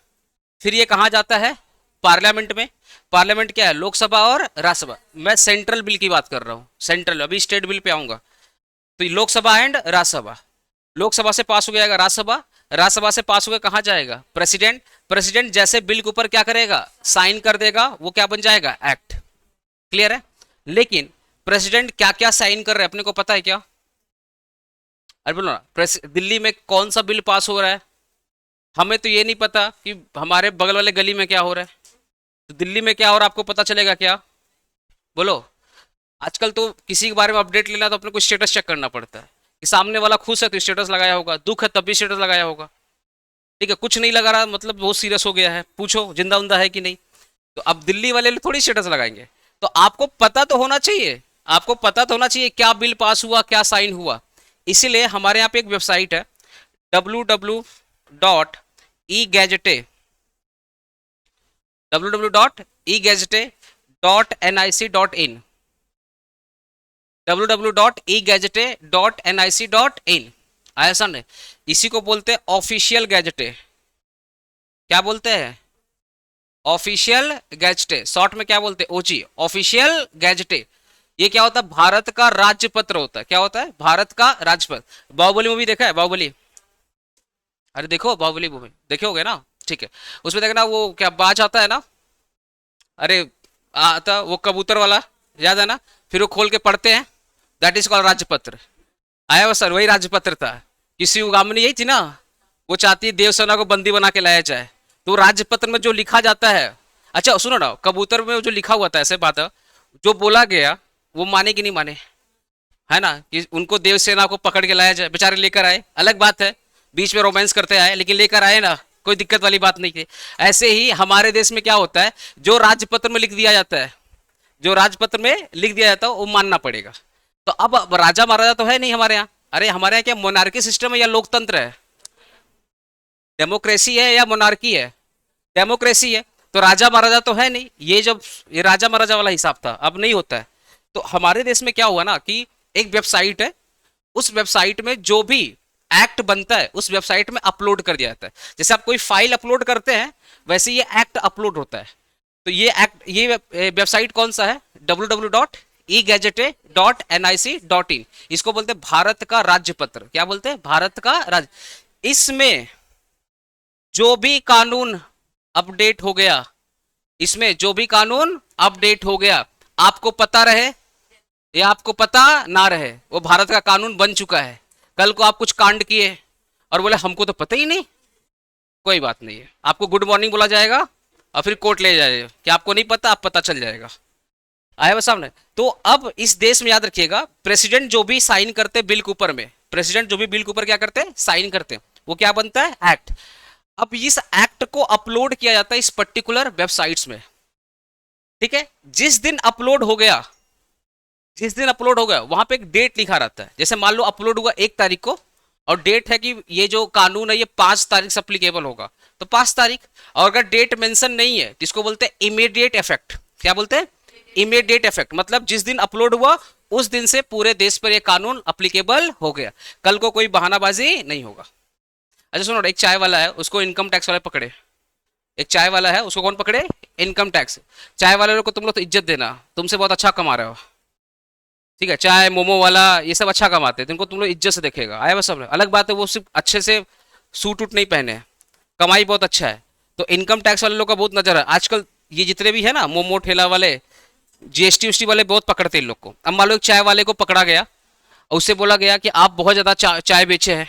A: फिर ये कहाँ जाता है? पार्लियामेंट में। पार्लियामेंट क्या है? लोकसभा और राज्यसभा। मैं सेंट्रल बिल की बात कर रहा हूँ, सेंट्रल, अभी स्टेट बिल पे आऊंगा। तो लोकसभा एंड राज्यसभा। लोकसभा से पास हो जाएगा राज्यसभा, राज्यसभा से पास हो गया कहाँ जाएगा? प्रेसिडेंट। प्रेसिडेंट जैसे बिल के ऊपर क्या करेगा? साइन कर देगा, वो क्या बन जाएगा? एक्ट। क्लियर है? लेकिन प्रेसिडेंट क्या क्या साइन कर रहे हैं अपने को पता है क्या? अरे बोलो ना, दिल्ली में कौन सा बिल पास हो रहा है? हमें तो ये नहीं पता कि हमारे बगल वाले गली में क्या हो रहा है। तो दिल्ली में क्या हो रहा है आपको पता चलेगा क्या? बोलो। आजकल तो किसी के बारे में अपडेट लेना तो अपने को स्टेटस चेक करना पड़ता है कि सामने वाला खुश है तो स्टेटस लगाया होगा, दुख है तब भी स्टेटस लगाया होगा। ठीक है, कुछ नहीं लगा रहा मतलब बहुत सीरियस हो गया है, पूछो जिंदा उंदा है कि नहीं। तो अब दिल्ली वाले थोड़ी स्टेटस लगाएंगे। तो आपको पता तो होना चाहिए, आपको पता तो होना चाहिए क्या बिल पास हुआ, क्या साइन हुआ। इसीलिए हमारे यहाँ पे एक वेबसाइट है, www.egazette, www.egazette.nic.in, www.egazette.nic.in। आया सामने? इसी को बोलते हैं ऑफिशियल गैजेटे। क्या बोलते हैं? ऑफिशियल गैजेटे। शॉर्ट में क्या बोलते हैं? ओजी, ऑफिशियल गैजेटे। ये क्या होता है? भारत का राज्य पत्र होता है। क्या होता है? भारत का राज्य पत्र। बाहुबली मूवी देखा है? बाहुबली? अरे देखो, बाहुबली मूवी देखे होगे ना? ठीक है। उसमें देखना वो क्या बाज आता है ना, अरे आता वो कबूतर वाला, याद है ना? फिर वो खोल के पढ़ते हैं, दैट इज कॉल्ड राज्यपत्र। आया वो सर, वही राज्यपत्र था। किसी उगामनी यही थी ना, वो चाहती है देवसेना को बंदी बना के लाया जाए, तो राज्यपत्र में जो लिखा जाता है। अच्छा सुनो ना, कबूतर में जो लिखा हुआ था ऐसे बात है, जो बोला गया वो माने कि नहीं माने, है ना? कि उनको देवसेना को पकड़ के लाया जाए, बेचारे लेकर आए, अलग बात है, बीच में रोमांस करते आए, लेकिन लेकर आए ना, कोई दिक्कत वाली बात नहीं थी। ऐसे ही हमारे देश में क्या होता है, जो राज्यपत्र में लिख दिया जाता है, जो राजपत्र में लिख दिया जाता है वो मानना पड़ेगा। तो अब राजा महाराजा तो है नहीं हमारे यहाँ। अरे हमारे यहाँ क्या मोनार्की सिस्टम है या लोकतंत्र है? डेमोक्रेसी है या मोनार्की है? डेमोक्रेसी है। तो राजा महाराजा तो है नहीं, ये जब ये राजा महाराजा वाला हिसाब था, अब नहीं होता है। तो हमारे देश में क्या हुआ ना कि एक वेबसाइट है, उस वेबसाइट में जो भी एक्ट बनता है उस वेबसाइट में अपलोड कर दिया जाता है। जैसे आप कोई फाइल अपलोड करते हैं वैसे ये एक्ट अपलोड होता है। तो ये एक्ट, ये वेबसाइट कौन सा है? www.egazette.nic.in। इसको बोलते हैं भारत का राज्य पत्र। क्या बोलते हैं? भारत का राज्य। इसमें जो भी कानून अपडेट हो गया, इसमें जो भी कानून अपडेट हो गया, आपको पता रहे या आपको पता ना रहे, वो भारत का कानून बन चुका है। कल को आप कुछ कांड किए और बोले हमको तो पता ही नहीं, कोई बात नहीं है, आपको गुड मॉर्निंग बोला जाएगा और फिर कोर्ट ले जाएगा कि आपको नहीं पता, आप पता चल जाएगा। आया वो सामने? तो अब इस देश में याद रखिएगा, प्रेसिडेंट जो भी साइन करते बिल के ऊपर में, प्रेसिडेंट जो भी बिल के ऊपर क्या करते हैं? साइन करते हैं, वो क्या बनता है? एक्ट। अब इस एक्ट को अपलोड किया जाता है इस पर्टिकुलर वेबसाइट्स में। ठीक है, जिस दिन अपलोड हो गया, जिस दिन अपलोड हो गया वहां पे एक डेट लिखा रहता है। जैसे मान लो अपलोड हुआ 1 तारीख को और डेट है कि ये जो कानून है ये 5 तारीख से अप्लीकेबल होगा, तो 5 तारीख। और अगर डेट मेंशन नहीं है तो इसको बोलते हैं इमीडिएट इफेक्ट। क्या बोलते हैं? Immediate effect. मतलब जिस दिन अपलोड हुआ उस दिन से पूरे देश पर यह कानून अप्लीकेबल हो गया, कल को कोई बहानाबाजी नहीं होगा। अच्छा सुनो, एक चाय वाला है, उसको इनकम टैक्स वाले पकड़े। एक चाय वाला है, उसको कौन पकड़े? Income tax. चाय वाले को तुम लोग तो इज्जत देना, तुमसे बहुत अच्छा कमा रहे हो, ठीक है? चाय मोमो वाला ये सब अच्छा कमाते हैं, तो इनको तुम लोग इज्जत से देखेगा, आया बस सब। अलग बात है वो सिर्फ अच्छे से सूट उट नहीं पहने हैं, कमाई बहुत अच्छा है। तो इनकम टैक्स वाले लोग का बहुत नजर है आजकल। ये जितने भी है ना मोमो ठेला वाले, जीएसटी उएसटी वाले बहुत पकड़ते हैं इन लोग को। अब मान लो एक चाय वाले को पकड़ा गया और उससे बोला गया कि आप बहुत ज्यादा चाय बेचे हैं,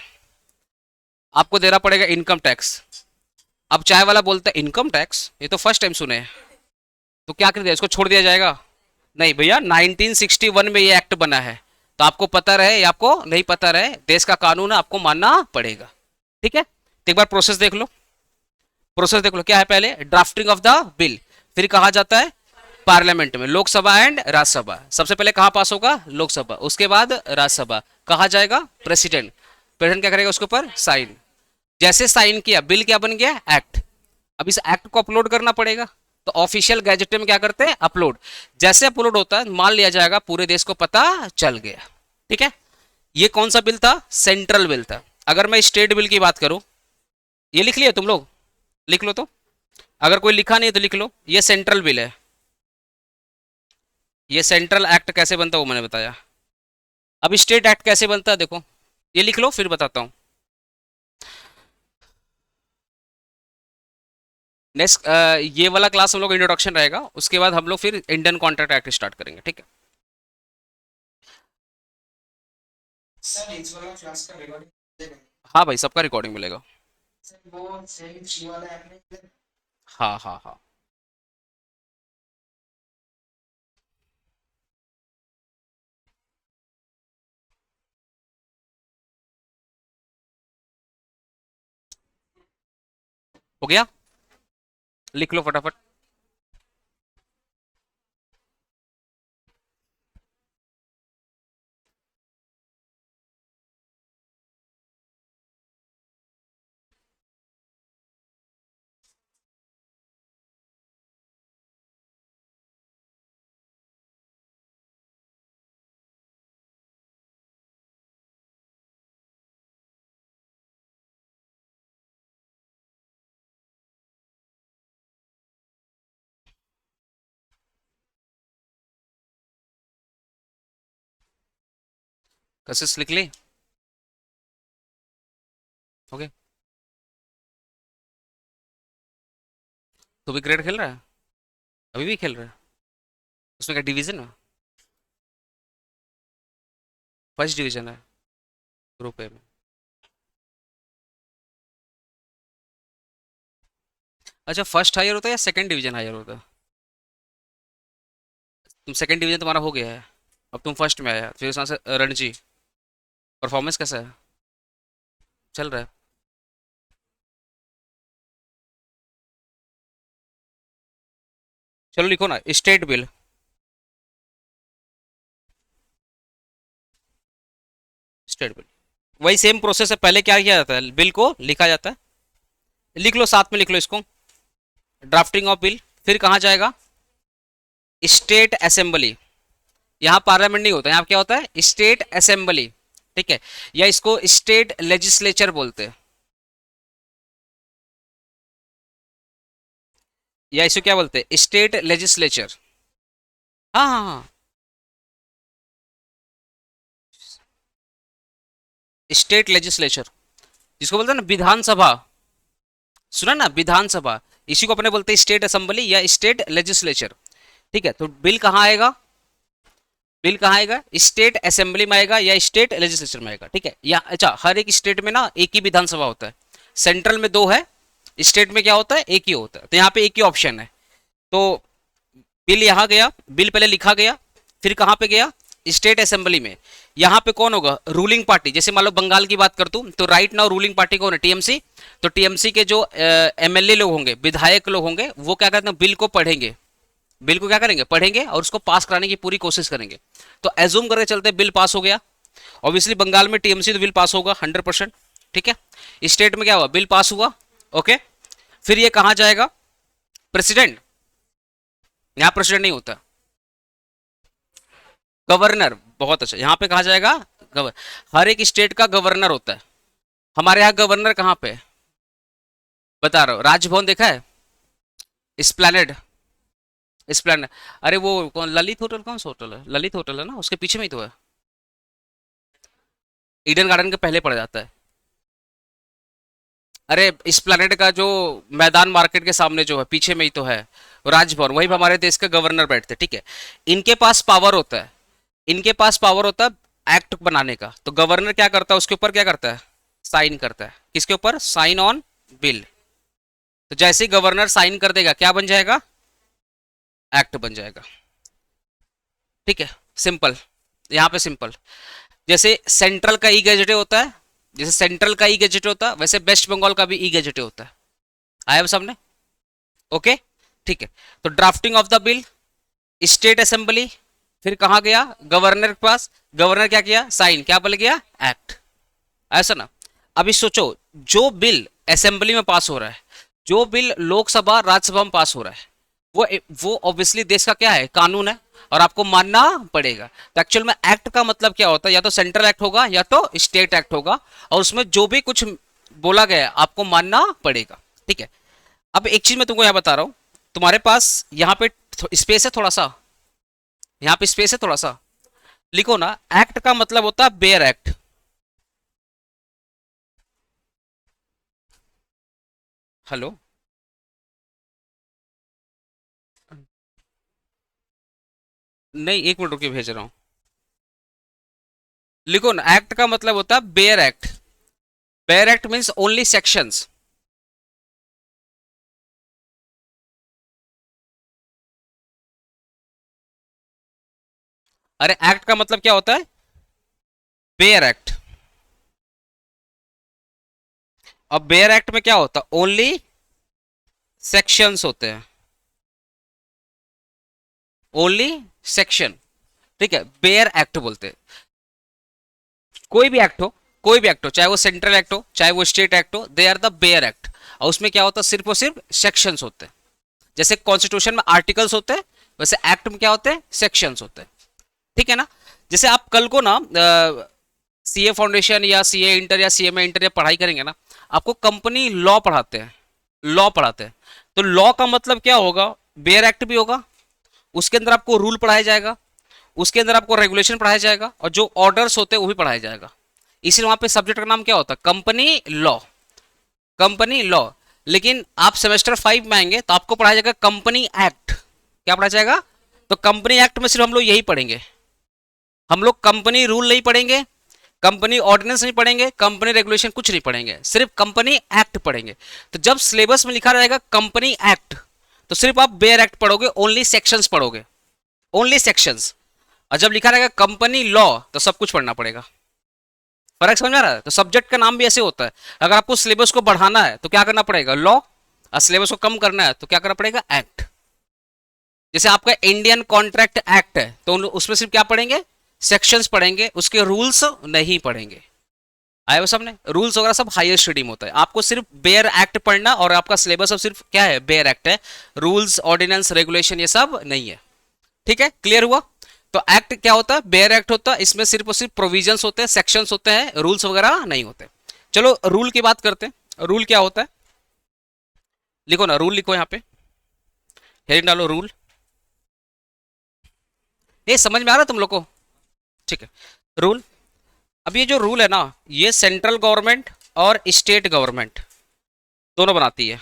A: आपको देना पड़ेगा इनकम टैक्स। अब चाय वाला बोलता है इनकम टैक्स, ये तो फर्स्ट टाइम सुने हैं। तो क्या कर दिया, इसको छोड़ दिया जाएगा? नहीं भैया, 1961 में ये एक्ट बना है, तो आपको पता रहे या आपको नहीं पता रहे, देश का कानून है, आपको मानना पड़ेगा, ठीक है? तो एक बार प्रोसेस देख लो। प्रोसेस देख लो क्या है, पहले ड्राफ्टिंग ऑफ द बिल, फिर कहा जाता है पार्लियामेंट में, लोकसभा एंड राज्यसभा। सबसे पहले कहाँ पास होगा? लोकसभा, उसके बाद राज्यसभा। कहा जाएगा? प्रेसिडेंट। प्रेसिडेंट क्या करेगा उसके ऊपर? साइन। जैसे साइन किया, बिल क्या बन गया? एक्ट। अब इस एक्ट को अपलोड करना पड़ेगा, तो ऑफिशियल गैजेट में क्या करते हैं? अपलोड। जैसे अपलोड होता है मान लिया जाएगा पूरे देश को पता चल गया, ठीक है? ये कौन सा बिल था? सेंट्रल बिल था। अगर मैं स्टेट बिल की बात करूं, ये लिख लिया तुम लोग? लिख लो तो, अगर कोई लिखा नहीं है तो लिख लो, ये सेंट्रल बिल है। ये सेंट्रल एक्ट कैसे बनता है वो मैंने बताया। अब स्टेट एक्ट कैसे बनता है देखो, ये लिख लो फिर बताता हूँ। नेक्स्ट ये वाला क्लास हम लोग इंट्रोडक्शन रहेगा, उसके बाद हम लोग फिर इंडियन कॉन्ट्रैक्ट एक्ट स्टार्ट करेंगे, ठीक है?
B: सर इस वाला क्लास का रिकॉर्डिंग
A: हाँ भाई, सबका रिकॉर्डिंग मिलेगा।
B: सर वो सेम सी वाला ऐप में
A: हाँ हाँ हाँ। हो गया? लिख लो फटाफट। कशिश लिख ली? हो गया? तू भी क्रिकेट खेल रहा है? अभी भी खेल रहा है? उसमें क्या डिवीजन है? फर्स्ट डिवीजन है ग्रुप ए में? अच्छा, फर्स्ट हायर होता है या सेकंड डिवीजन हायर होता है? तुम सेकंड डिवीजन तुम्हारा हो गया है, अब तुम फर्स्ट में आया, फिर उसमें से रणजी। परफॉर्मेंस कैसा है? चल रहा है? चलो लिखो ना, स्टेट बिल। स्टेट बिल, वही सेम प्रोसेस है। पहले क्या किया जाता है? बिल को लिखा जाता है। लिख लो, साथ में लिख लो इसको, ड्राफ्टिंग ऑफ बिल। फिर कहाँ जाएगा? State assembly. यहाँ पार्लियामेंट नहीं होता, यहाँ क्या होता है? स्टेट असेंबली, ठीक है? या इसको स्टेट लेजिस्लेचर बोलते हैं, या इसको क्या बोलते हैं? State legislature. हाँ हाँ हाँ, स्टेट लेजिस्लेचर, जिसको बोलते हैं ना विधानसभा। सुना ना, विधानसभा। इसी को अपने बोलते हैं स्टेट असेंबली या स्टेट लेजिस्लेचर, ठीक है? तो बिल कहाँ आएगा? बिल कहाँ आएगा? स्टेट असेंबली में आएगा या स्टेट लेजिस्लेचर में आएगा, ठीक है? या अच्छा, हर एक स्टेट में ना एक ही विधानसभा होता है, सेंट्रल में दो है, स्टेट में क्या होता है? एक ही होता है। तो यहाँ पे एक ही ऑप्शन है। तो बिल यहाँ गया, बिल पहले लिखा गया, फिर कहाँ पे गया? स्टेट असेंबली में। यहाँ पे कौन होगा? Ruling party. जैसे मान लो बंगाल की बात कर तू, तो राइट नाउ रूलिंग पार्टी कौन है? टीएमसी। तो टीएमसी के जो एमएलए लोग होंगे, विधायक लोग होंगे, वो क्या करते हैं? बिल को पढ़ेंगे। बिल को क्या करेंगे? पढ़ेंगे और उसको पास कराने की पूरी कोशिश करेंगे। तो एज्यूम करके चलते बिल पास हो गया। ऑब्वियसली बंगाल में टीएमसी तो बिल पास होगा 100%, ठीक है? स्टेट में क्या हुआ? बिल पास हुआ, ओके? फिर ये कहाँ जाएगा? प्रेसिडेंट। यहाँ प्रेसिडेंट नहीं होता, गवर्नर। बहुत अच्छा, यहाँ पे कहा जाएगा? गवर्नर। हर एक स्टेट का गवर्नर होता है, हमारे यहाँ गवर्नर कहाँ पे है? बता रहा हूँ, राजभवन देखा है? स्प्लैनेड, स्प्लैनेड। अरे वो कौन, ललित होटल, कौन सा होटल है, ललित होटल है ना, उसके पीछे में ही तो है। ईडन गार्डन के पहले पड़ जाता है। अरे इस प्लेनेट का जो मैदान मार्केट के सामने जो है, पीछे में ही तो है राजभवन, वहीं पे हमारे देश के गवर्नर बैठते हैं, ठीक है। इनके पास पावर होता है, इनके पास पावर होता है एक्ट बनाने का। तो गवर्नर क्या करता है, उसके ऊपर क्या करता है, साइन करता है। किसके ऊपर, साइन ऑन बिल। तो जैसे ही गवर्नर साइन कर देगा, क्या बन जाएगा, एक्ट बन जाएगा। ठीक है, सिंपल। यहाँ पे सिंपल। जैसे सेंट्रल का ई गैजेटे होता है, जैसे सेंट्रल का ई गैजेट होता है, वैसे वेस्ट बंगाल का भी ई गैजेट होता है। आया सामने? ओके, ठीक है। तो drafting of the bill, state assembly, फिर कहाँ गया, गवर्नर के पास। गवर्नर क्या किया, साइन, क्या बन गया, एक्ट। ऐसा ना। अभी सोचो, जो बिल असेंबली में पास हो रहा है, जो बिल लोकसभा राज्यसभा में पास हो रहा है, वो ऑब्वियसली देश का क्या है, कानून है, और आपको मानना पड़ेगा। तो एक्चुअल में एक्ट का मतलब क्या होता है, या तो सेंट्रल एक्ट होगा या तो स्टेट एक्ट होगा, और उसमें जो भी कुछ बोला गया है आपको मानना पड़ेगा। ठीक है। अब एक चीज मैं तुमको यहाँ बता रहा हूँ, तुम्हारे पास यहाँ पे स्पेस है थोड़ा सा, यहाँ पे स्पेस है थोड़ा सा, लिखो ना। एक्ट का मतलब होता है बेयर एक्ट। हेलो, नहीं एक मिनट रुकिए, भेज रहा हूँ। लिखो ना, एक्ट का मतलब होता है bare act. Bare act means only sections. अरे एक्ट का मतलब क्या होता है, बेयर एक्ट। अब बेयर एक्ट में क्या होता है, ओनली सेक्शंस होते हैं, ओनली सेक्शन। ठीक है, बेयर एक्ट बोलते हैं। कोई भी एक्ट हो, कोई भी एक्ट हो, चाहे वो सेंट्रल एक्ट हो चाहे वो स्टेट एक्ट हो, they are the bare act. और उसमें क्या होता है, सिर्फ और सिर्फ सेक्शंस होते हैं। जैसे कॉन्स्टिट्यूशन में आर्टिकल्स होते हैं, वैसे एक्ट में क्या होते हैं, सेक्शंस होते हैं। ठीक है ना। जैसे आप कल को ना सीए फाउंडेशन या सीए इंटर या सीएमए इंटर या पढ़ाई करेंगे ना, आपको कंपनी लॉ पढ़ाते हैं, लॉ पढ़ाते हैं। तो लॉ का मतलब क्या होगा, बेयर एक्ट भी होगा, उसके अंदर आपको रूल पढ़ाया जाएगा, उसके अंदर आपको रेगुलेशन पढ़ाया जाएगा, और जो ऑर्डर्स होते हैं वो भी पढ़ाया जाएगा। इसीलिए वहां पे सब्जेक्ट का नाम क्या होता है, कंपनी लॉ, कंपनी लॉ। लेकिन आप सेमेस्टर 5 में आएंगे तो आपको पढ़ाया जाएगा कंपनी एक्ट। क्या पढ़ाया जाएगा, तो कंपनी एक्ट में सिर्फ हम लोग यही पढ़ेंगे, हम लोग कंपनी रूल नहीं पढ़ेंगे, कंपनी ऑर्डिनेंस नहीं पढ़ेंगे, कंपनी रेगुलेशन कुछ नहीं पढ़ेंगे, सिर्फ कंपनी एक्ट पढ़ेंगे। तो जब सिलेबस में लिखा रहेगा कंपनी एक्ट, तो सिर्फ आप बेयर एक्ट पढ़ोगे, ओनली सेक्शंस पढ़ोगे, ओनली सेक्शंस। और जब लिखा रहेगा कंपनी लॉ, तो सब कुछ पढ़ना पड़ेगा। फर्क समझ आ रहा है? तो सब्जेक्ट का नाम भी ऐसे होता है। अगर आपको सिलेबस को बढ़ाना है तो क्या करना पड़ेगा, लॉ। और सिलेबस को कम करना है तो क्या करना पड़ेगा, एक्ट। जैसे आपका इंडियन कॉन्ट्रैक्ट एक्ट है, तो उसमें सिर्फ क्या पढ़ेंगे, सेक्शंस पढ़ेंगे, उसके रूल्स नहीं पढ़ेंगे। आए वो सबने, रूल्स वगैरह सब हायर स्टडी में होता है। आपको सिर्फ बेयर एक्ट पढ़ना, और आपका सिलेबस अब सिर्फ क्या है, बेयर एक्ट है। रूल्स ऑर्डिनेंस रेगुलेशन ये सब नहीं है। ठीक है, क्लियर हुआ? तो एक्ट क्या होता है, बेयर एक्ट होता है, इसमें सिर्फ और सिर्फ प्रोविजंस होते हैं, सेक्शंस होते हैं, रूल्स वगैरह नहीं होते। चलो रूल की बात करते हैं। रूल क्या होता है, लिखो ना, रूल लिखो यहाँ पे, हेडिंग डालो रूल। ये समझ में आ रहा है तुम लोग को? ठीक है, रूल। अब ये जो रूल है ना, ये सेंट्रल गवर्नमेंट और स्टेट गवर्नमेंट दोनों बनाती है।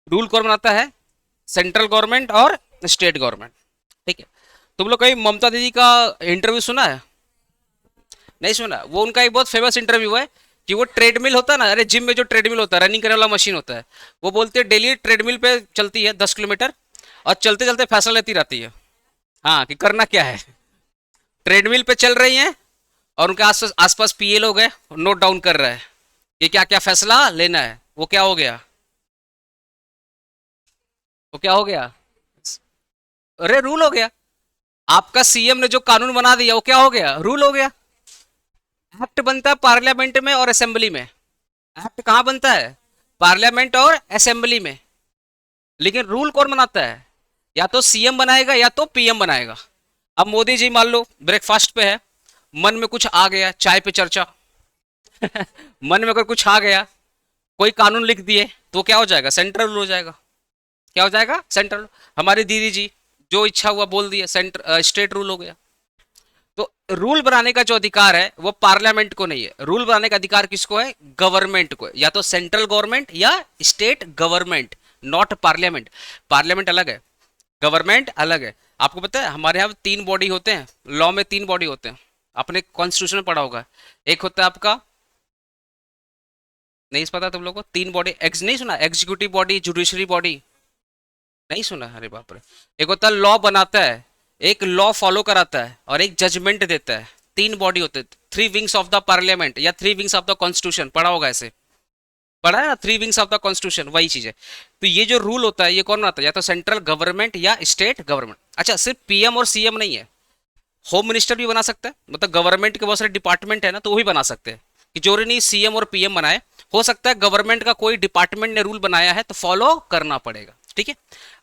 A: रूल कौन बनाता है, सेंट्रल गवर्नमेंट और स्टेट गवर्नमेंट। ठीक है। तुम लोग कहीं ममता दीदी का इंटरव्यू सुना है? नहीं सुना? वो उनका एक बहुत फेमस इंटरव्यू है कि वो ट्रेडमिल होता है ना, अरे जिम में जो ट्रेडमिल होता है, रनिंग करने वाला मशीन होता है, वो बोलते हैं डेली ट्रेडमिल पे चलती है 10 किलोमीटर, और चलते चलते फैसला लेती रहती है, हाँ, कि करना क्या है। ट्रेडमिल पे चल रही हैं, और उनके आसपास आसपास पीए लोग हैं, नोट डाउन कर रहे हैं कि क्या क्या फैसला लेना है। वो क्या हो गया, वो क्या हो गया, अरे रूल हो गया। आपका सीएम ने जो कानून बना दिया वो क्या हो गया, रूल हो गया। एक्ट बनता है पार्लियामेंट में और असेंबली में। एक्ट कहाँ बनता है, पार्लियामेंट और असेंबली में। लेकिन रूल कौन बनाता है, या तो सीएम बनाएगा या तो पीएम बनाएगा। अब मोदी जी मान लो ब्रेकफास्ट पे है, मन में कुछ आ गया, चाय पे चर्चा, मन में अगर कुछ आ गया, कोई कानून लिख दिए, तो क्या हो जाएगा? सेंट्रल रूल हो जाएगा। क्या हो जाएगा? सेंट्रल। हमारी दीदी जी जो इच्छा हुआ बोल दिया, स्टेट रूल हो गया। तो रूल बनाने का जो अधिकार है वो पार्लियामेंट को नहीं है। रूल बनाने का अधिकार किसको है? गवर्नमेंट को है, या तो सेंट्रल गवर्नमेंट या state government, not parliament. Parliament अलग है, गवर्नमेंट अलग है। आपको पता है हमारे यहाँ 3 बॉडी होते हैं, लॉ में 3 बॉडी होते हैं। आपने कॉन्स्टिट्यूशन में पढ़ा होगा। एक होता है आपका, नहीं पता तुम लोगों को? 3 बॉडी, एक्स नहीं सुना? एग्जीक्यूटिव बॉडी, जुडिशरी बॉडी, नहीं सुना? अरे बाप रे। एक होता है लॉ बनाता है, एक लॉ फॉलो कराता है, और एक जजमेंट देता है। 3 बॉडी होते हैं। 3 विंग्स ऑफ द पार्लियामेंट या 3 विंग्स ऑफ द कॉन्स्टिट्यूशन, पढ़ा होगा ऐसे, पढ़ा है ना? 3 विंग्स ऑफ द कॉन्स्टिट्यूशन, वही चीज है। तो ये जो रूल होता है ये कौन बनाता है? या तो सेंट्रल गवर्नमेंट या स्टेट गवर्नमेंट। अच्छा, सिर्फ पीएम और सीएम नहीं है, होम मिनिस्टर भी बना सकता है। मतलब गवर्नमेंट के बहुत सारे डिपार्टमेंट है ना, तो वो भी बना सकते हैं। कि जो नहीं सीएम और पीएम बनाए, हो सकता है गवर्नमेंट का कोई डिपार्टमेंट ने रूल बनाया है तो फॉलो करना पड़ेगा। ठीक है।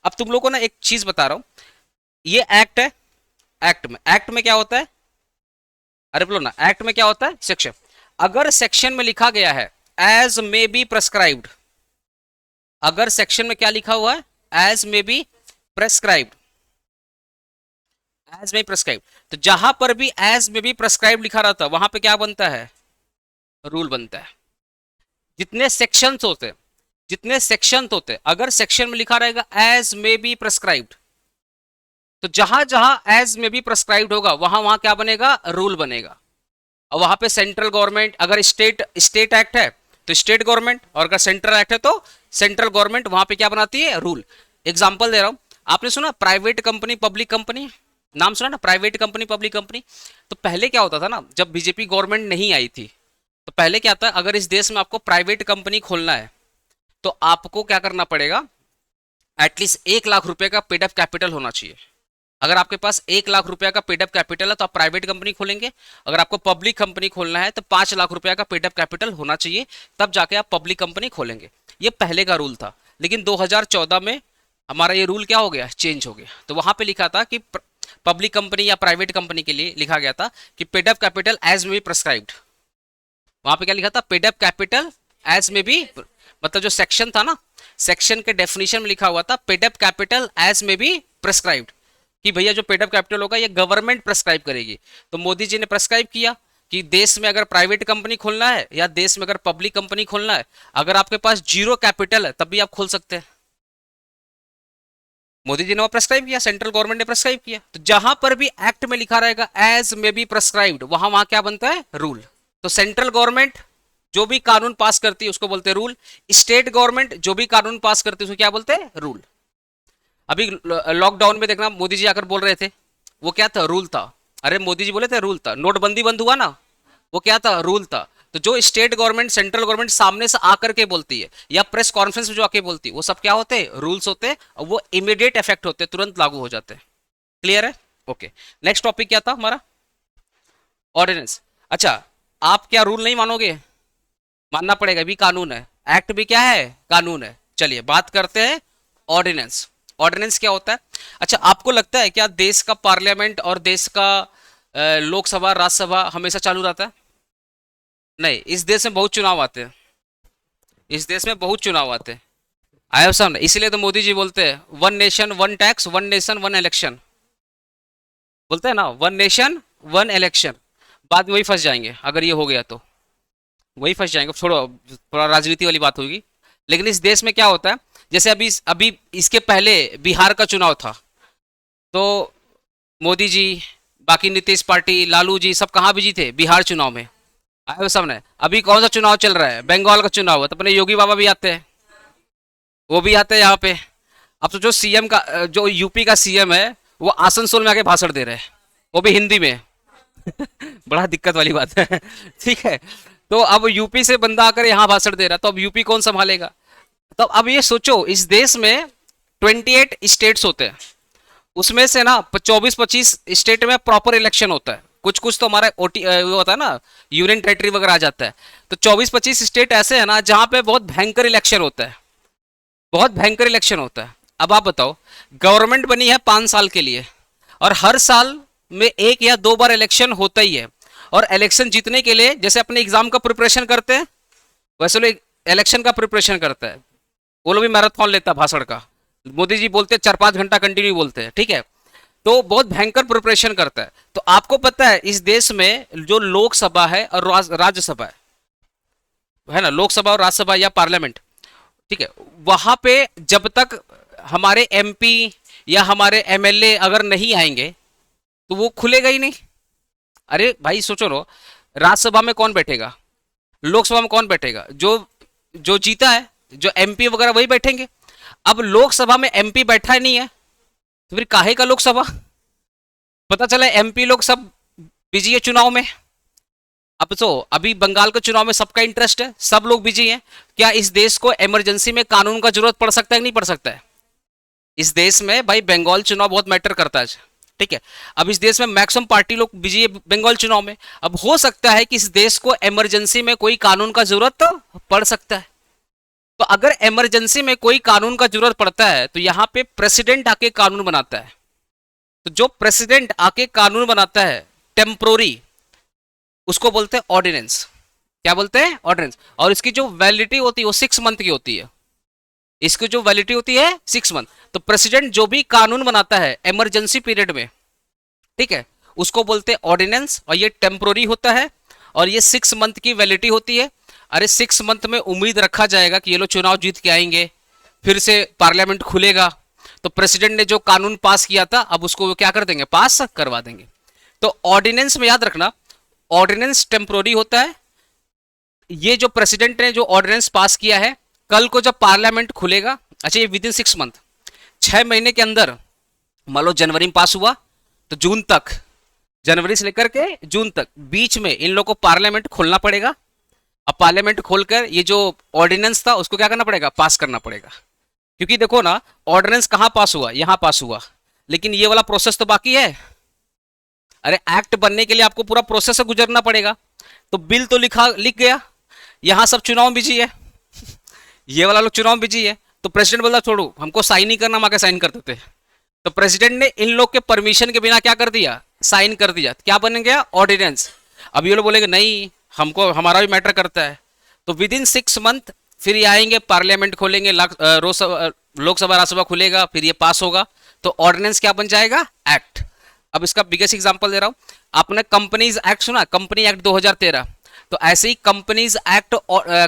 A: अब तुम लोगों को ना एक चीज बता रहा हूं, ये एक्ट है। एक्ट में क्या होता है? अरे बोलो ना, एक्ट में क्या होता है? सेक्शन। अगर सेक्शन में लिखा गया है एज मे बी प्रेस्क्राइब्ड, अगर सेक्शन में क्या लिखा हुआ है? As may be prescribed, as में प्रेस्क्राइब। तो जहां पर भी एज में भी प्रेस्क्राइब लिखा रहता है वहां पे क्या बनता है? रूल बनता है। जितने सेक्शंस होते हैं, जितने सेक्शन होते हैं, अगर सेक्शन में लिखा रहेगा एज में बी प्रेस्क्राइब्ड, तो जहां जहां एज में बी प्रेस्क्राइब्ड होगा वहां वहां क्या बनेगा? रूल बनेगा। और वहां पे सेंट्रल गवर्नमेंट, अगर स्टेट एक्ट है तो स्टेट गवर्नमेंट, और अगर सेंट्रल एक्ट है तो सेंट्रल गवर्नमेंट वहां पे क्या बनाती है? रूल। एग्जाम्पल दे रहा हूं, आपने सुना प्राइवेट कंपनी पब्लिक कंपनी? नाम सुना ना, प्राइवेट कंपनी पब्लिक कंपनी। तो पहले क्या होता था ना, जब बीजेपी गवर्नमेंट नहीं आई थी, तो पहले क्या था, अगर इस देश में आपको प्राइवेट कंपनी खोलना है तो आपको क्या करना पड़ेगा? एटलीस्ट 1 लाख रुपए का पेड अप कैपिटल होना चाहिए। अगर आपके पास 1 लाख रुपया का पेड अप कैपिटल है तो आप प्राइवेट कंपनी खोलेंगे। अगर आपको पब्लिक कंपनी खोलना है तो 5 लाख रुपया का पेड अप कैपिटल होना चाहिए, तब जाके आप पब्लिक कंपनी खोलेंगे। ये पहले का रूल था। लेकिन 2014 में हमारा ये रूल क्या हो गया? चेंज हो गया। तो वहां पे लिखा था कि पब्लिक कंपनी या प्राइवेट कंपनी के लिए लिखा गया था कि पेड अप कैपिटल एज में बी प्रेस्क्राइब्ड। वहां पे क्या लिखा था? पेड अप कैपिटल एज में बी, मतलब जो सेक्शन था ना, सेक्शन के डेफिनेशन में लिखा हुआ था पेड अप कैपिटल एज में बी प्रेस्क्राइब्ड, कि भैया जो पेड अप कैपिटल होगा ये गवर्नमेंट प्रेस्क्राइब करेगी। तो मोदी जी ने प्रेस्क्राइब किया कि देश में अगर प्राइवेट कंपनी खोलना है या देश में अगर पब्लिक कंपनी खोलना है, अगर आपके पास 0 कैपिटल है तब भी आप खोल सकते हैं। मोदी जी ने वो प्रेस्क्राइब किया, सेंट्रल गवर्नमेंट ने प्रेस्क्राइब किया। तो जहां पर भी एक्ट में लिखा रहेगा एज में बी प्रेस्क्राइब्ड, वहां वहां क्या बनता है? रूल। तो सेंट्रल गवर्नमेंट जो भी कानून पास करती है उसको बोलते हैं रूल। स्टेट गवर्नमेंट जो भी कानून पास करती है उसको क्या बोलते हैं? रूल। अभी लॉकडाउन में देखना, मोदी जी आकर बोल रहे थे, वो क्या था? रूल था। अरे मोदी जी बोले थे रूल था। नोटबंदी बंद हुआ ना, वो क्या था? रूल था। तो जो स्टेट गवर्नमेंट, सेंट्रल गवर्नमेंट सामने से आकर के बोलती है या प्रेस कॉन्फ्रेंस में जो आके बोलती है, वो सब क्या होते हैं? रूल्स होते हैं, और वो इमीडिएट इफेक्ट होते हैं, तुरंत लागू हो जाते हैं। क्लियर है? ओके। नेक्स्ट टॉपिक क्या था हमारा? ऑर्डिनेंस। अच्छा, आप क्या रूल नहीं मानोगे? मानना पड़ेगा, भी कानून है। एक्ट भी क्या है? कानून है। चलिए बात करते हैं ऑर्डिनेंस। ऑर्डिनेंस क्या होता है? अच्छा, आपको लगता है क्या देश का पार्लियामेंट और देश का लोकसभा राज्यसभा हमेशा चालू रहता है? नहीं, इस देश में बहुत चुनाव आते हैं। इस देश में बहुत चुनाव आते हैं, आए हो सामने। इसीलिए तो मोदी जी बोलते हैं one nation one tax, one nation one election. बोलते हैं ना, वन नेशन वन इलेक्शन। बाद में वही फंस जाएंगे अगर ये हो गया तो, वही फंस जाएंगे। छोड़ो, थोड़ा राजनीति वाली बात होगी। लेकिन इस देश में क्या होता है, जैसे अभी अभी इसके पहले बिहार का चुनाव था, तो मोदी जी, बाकी नीतीश पार्टी, लालू जी सब कहाँ बिजी थे? बिहार चुनाव में। आए हो सामने। अभी कौन सा चुनाव चल रहा है? बंगाल का चुनाव है, तो अपने योगी बाबा भी आते हैं, वो भी आते हैं यहाँ पे। अब तो जो सीएम का, जो यूपी का सीएम है, वो आसनसोल में आके भाषण दे रहे हैं, वो भी हिंदी में। बड़ा दिक्कत वाली बात है। ठीक है। तो अब यूपी से बंदा आकर यहाँ भाषण दे रहा है, तो अब यूपी कौन संभालेगा? तो अब ये सोचो, इस देश में 28 स्टेट्स होते हैं, उसमें से ना 24-25 स्टेट में प्रॉपर इलेक्शन होता है। कुछ कुछ तो हमारा ओटी वो होता है ना, यूनियन टेरिटरी वगैरह आ जाता है। तो 24-25 स्टेट ऐसे है ना जहाँ पे बहुत भयंकर इलेक्शन होता है, बहुत भयंकर इलेक्शन होता है। अब आप बताओ, गवर्नमेंट बनी है 5 साल के लिए, और हर साल में 1 या 2 बार इलेक्शन होता ही है, और इलेक्शन जीतने के लिए जैसे अपने एग्जाम का प्रिपरेशन करते हैं वैसे लोग इलेक्शन का प्रिपरेशन करता है। वो लोग भी मैराथन लेता है भाषण का। मोदी जी बोलते हैं 4-5 घंटा कंटिन्यू बोलते हैं, ठीक है। तो बहुत भयंकर प्रिपरेशन करता है। तो आपको पता है इस देश में जो लोकसभा है और राज्यसभा है ना, लोकसभा और राज्यसभा या पार्लियामेंट, ठीक है, वहां पे जब तक हमारे एमपी या हमारे एमएलए अगर नहीं आएंगे तो वो खुलेगा ही नहीं। अरे भाई सोचो लो, राज्यसभा में कौन बैठेगा, लोकसभा में कौन बैठेगा, जो जो जीता है, जो एमपी वगैरह वही बैठेंगे। अब लोकसभा में एमपी बैठा ही नहीं है तो फिर काहे का लोकसभा। पता चला एमपी लोग सब बिजी है चुनाव में। अब तो अभी बंगाल के चुनाव में सबका इंटरेस्ट है, सब लोग बिजी हैं। क्या इस देश को इमरजेंसी में कानून का जरूरत पड़ सकता है कि नहीं पड़ सकता है? इस देश में भाई बंगाल चुनाव बहुत मैटर करता है, ठीक है। अब इस देश में मैक्सिमम पार्टी लोग बिजी है बंगाल चुनाव में। अब हो सकता है कि इस देश को इमरजेंसी में कोई कानून का जरूरत तो पड़ सकता है। तो अगर इमरजेंसी में कोई कानून का जरूरत पड़ता है तो यहां पे प्रेसिडेंट आके कानून बनाता है। तो जो प्रेसिडेंट आके कानून बनाता है टेम्पोरी, उसको बोलते हैं ऑर्डिनेंस। क्या बोलते हैं? ऑर्डिनेंस। और इसकी जो वैलिडिटी होती है वो 6 मंथ की होती है। इसकी जो वैलिडिटी होती है 6 मंथ। तो प्रेसिडेंट जो भी कानून बनाता है इमरजेंसी पीरियड में, ठीक है, उसको बोलते हैं ऑर्डिनेंस। और ये टेम्पोरी होता है और ये 6 मंथ की वैलिडिटी होती है। अरे 6 मंथ में उम्मीद रखा जाएगा कि ये लोग चुनाव जीत के आएंगे, फिर से पार्लियामेंट खुलेगा, तो प्रेसिडेंट ने जो कानून पास किया था अब उसको वो क्या कर देंगे, पास करवा देंगे। तो ऑर्डिनेंस में याद रखना, ऑर्डिनेंस टेम्पोरी होता है। ये जो प्रेसिडेंट ने जो ऑर्डिनेंस पास किया है, कल को जब पार्लियामेंट खुलेगा, अच्छा ये विद इन 6 मंथ, 6 महीने के अंदर, मान लो जनवरी में पास हुआ तो जून तक, जनवरी से लेकर के जून तक बीच में इन लोगों को पार्लियामेंट खोलना पड़ेगा। अब पार्लियामेंट खोलकर ये जो ऑर्डिनेंस था उसको क्या करना पड़ेगा, पास करना पड़ेगा। क्योंकि देखो ना, ऑर्डिनेंस कहां पास हुआ, यहां पास हुआ, लेकिन ये वाला प्रोसेस तो बाकी है। अरे एक्ट बनने के लिए आपको पूरा प्रोसेस से गुजरना पड़ेगा। तो बिल तो लिख गया, यहां सब चुनाव बिजी है, ये वाला लोग चुनाव बिजी है। तो प्रेसिडेंट बोला छोड़ो, हमको साइन नहीं करना, हम आके साइन कर देते। तो प्रेसिडेंट ने इन लोग के परमिशन के बिना क्या कर दिया, साइन कर दिया। क्या बन गया, ऑर्डिनेंस। अब ये लोग बोलेंगे नहीं, हमको हमारा भी मैटर करता है। तो विद इन 6 मंथ फिर ये आएंगे, पार्लियामेंट खोलेंगे, लोकसभा राज्यसभा खुलेगा, फिर ये पास होगा। तो ऑर्डिनेंस क्या बन जाएगा, एक्ट। अब इसका बिगेस्ट एग्जांपल दे रहा हूं, आपने कंपनीज एक्ट सुना, कंपनी एक्ट 2013। तो ऐसे ही कंपनीज एक्ट,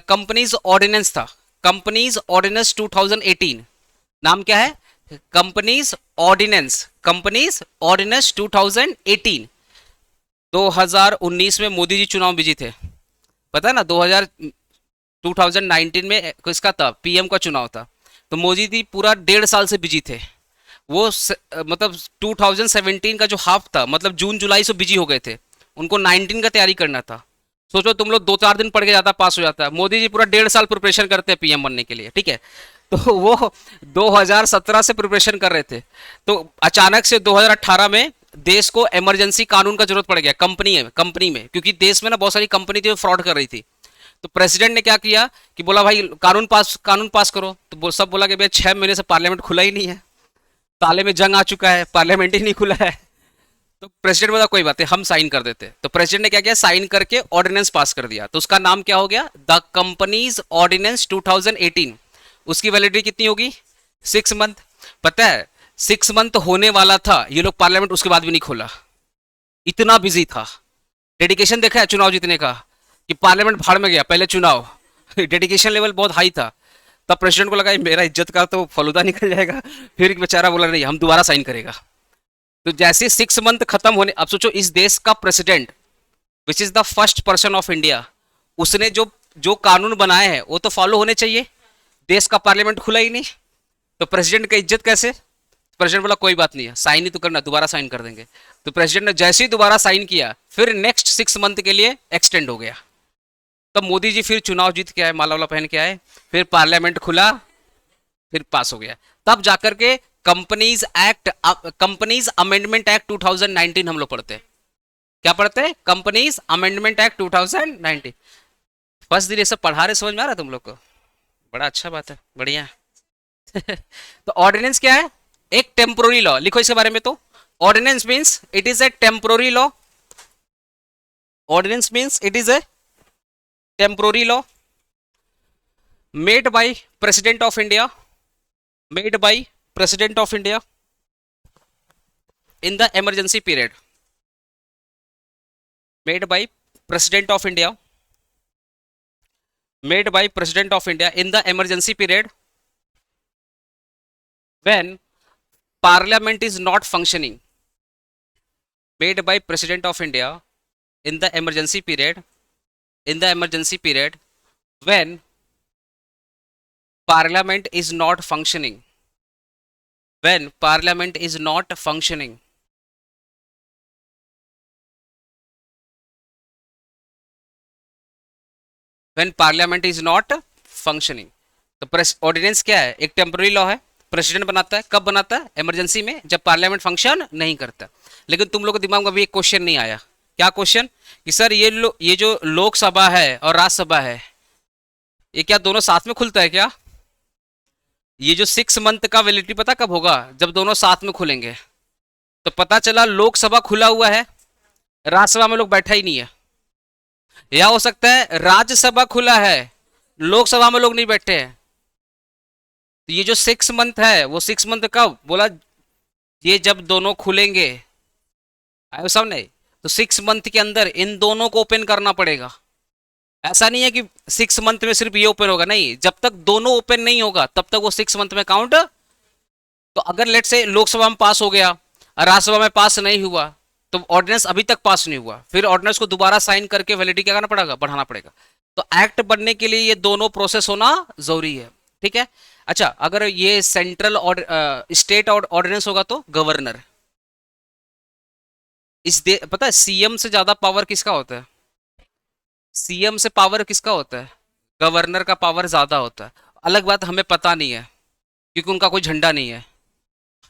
A: कंपनीज ऑर्डिनेंस था, कंपनीज ऑर्डिनेंस 2018। नाम क्या है, कंपनीज ऑर्डिनेंस, कंपनीज ऑर्डिनेंस 2018। 2019 में मोदी जी चुनाव बिजी थे, पता है ना। 2019 में किसका था, पीएम का चुनाव था। तो मोदी जी पूरा 1.5 साल से बिजी थे। वो मतलब 2017 का जो हाफ था, मतलब जून जुलाई से बिजी हो गए थे, उनको 19 का तैयारी करना था। सोचो तुम लोग 2-4 दिन पढ़ के जाता, पास हो जाता। मोदी जी पूरा 1.5 साल प्रिपरेशन करते हैं पीएम बनने के लिए, ठीक है। तो वो 2017 से प्रिपरेशन कर रहे थे। तो अचानक से 2018 में देश को इमरजेंसी कानून का जरूरत पड़ गया कंपनी में, क्योंकि देश में ना बहुत सारी कंपनी थी जो फ्रॉड कर रही थी। तो प्रेसिडेंट ने क्या किया कि बोला भाई कानून पास करो। तो सब बोला कि भाई 6 महीने से पार्लियामेंट खुला ही नहीं है, ताले में जंग आ चुका है, पार्लियामेंट ही नहीं खुला है। तो प्रेसिडेंट बोला कोई बात नहीं, हम साइन कर देते। तो प्रेसिडेंट ने क्या किया, साइन करके ऑर्डिनेंस पास कर दिया। तो उसका नाम क्या हो गया, द कंपनीज ऑर्डिनेंस 2018। उसकी वैलिडिटी कितनी होगी, 6 मंथ। पता है 6 मंथ होने वाला था, ये लोग पार्लियामेंट उसके बाद भी नहीं खोला, इतना बिजी था। डेडिकेशन देखा है चुनाव जीतने का, कि पार्लियामेंट भाड़ में गया, पहले चुनाव। डेडिकेशन लेवल बहुत हाई था। तब प्रेसिडेंट को लगा मेरा इज्जत का तो फलूदा निकल जाएगा। फिर बेचारा बोला नहीं, हम दोबारा साइन करेगा। तो जैसे 6 मंथ खत्म होने, अब सोचो इस देश का president, which is the first person of India, उसने जो जो कानून बनाए हैं वो तो फॉलो होने चाहिए। देश का पार्लियामेंट खुला ही नहीं, तो प्रेसिडेंट की इज्जत कैसे। प्रेसिडेंट बोला कोई बात नहीं है, साइन ही तो करना, दोबारा साइन कर देंगे। तो प्रेसिडेंट ने जैसे ही दोबारा साइन किया, फिर नेक्स्ट 6 मंथ के लिए एक्सटेंड हो गया। तब मोदी जी फिर चुनाव जीत के आए, माला वाला पहन के आए, फिर पार्लियामेंट खुला, फिर पास हो गया। तब जाकर के कंपनीज अमेंडमेंट एक्ट 2019 हम लोग पढ़ते हैं। क्या पढ़ते हैं, कंपनीज अमेंडमेंट एक्ट 2019। फर्स्ट दिन ये सब पढ़ा रहे, समझ में आ रहा है तुम लोग को, बड़ा अच्छा बात है, बढ़िया। तो ऑर्डिनेंस क्या है, एक टेम्पोररी लॉ। लिखो इसके बारे में। तो ordinance means it is a temporary law Ordinance means it is a temporary law made by President of India, made by President of India in the emergency period, made by President of India, made by President of India in the emergency period when Parliament is not functioning, made by President of India in the emergency period, in the emergency period when Parliament is not functioning, when Parliament is not functioning, when Parliament is not functioning. तो press ordinance क्या है? एक temporary law है, president बनाता है। कब बनाता है? इमरजेंसी में, जब पार्लियामेंट फंक्शन नहीं करता। लेकिन तुम लोग के दिमाग में अभी एक क्वेश्चन नहीं आया। क्या क्वेश्चन? कि सर ये जो लोकसभा है और राज्यसभा है, ये क्या दोनों साथ में खुलता है क्या? ये जो 6 मंथ का वैलिडिटी पता कब होगा? जब दोनों साथ में खुलेंगे। तो पता चला लोकसभा खुला हुआ है, राज्यसभा में लोग बैठा ही नहीं है। या हो सकता है राज्यसभा खुला है, लोकसभा में लोग नहीं बैठे हैं। तो ये जो 6 मंथ है, वो 6 मंथ कब बोला? ये जब दोनों खुलेंगे। आयो सामने? तो 6 मंथ के अंदर इन दोनों को ओपन करना पड़ेगा। ऐसा नहीं है कि 6 मंथ में सिर्फ ये ओपन होगा, नहीं, जब तक दोनों ओपन नहीं होगा तब तक वो 6 मंथ में काउंट। तो अगर लेट से लोकसभा में पास हो गया और राज्यसभा में पास नहीं हुआ, तो ऑर्डिनेंस अभी तक पास नहीं हुआ, फिर ऑर्डिनेंस को दोबारा साइन करके वैलिडिटी क्या करना पड़ेगा? बढ़ाना पड़ेगा। तो एक्ट बनने के लिए ये दोनों प्रोसेस होना जरूरी है। ठीक है। अच्छा, अगर ये सेंट्रल और स्टेट ऑर्डिनेंस होगा तो गवर्नर, पता है सीएम से ज्यादा पावर किसका होता है? सीएम से पावर किसका होता है? गवर्नर का पावर ज्यादा होता है। अलग बात हमें पता नहीं है क्योंकि उनका कोई झंडा नहीं है।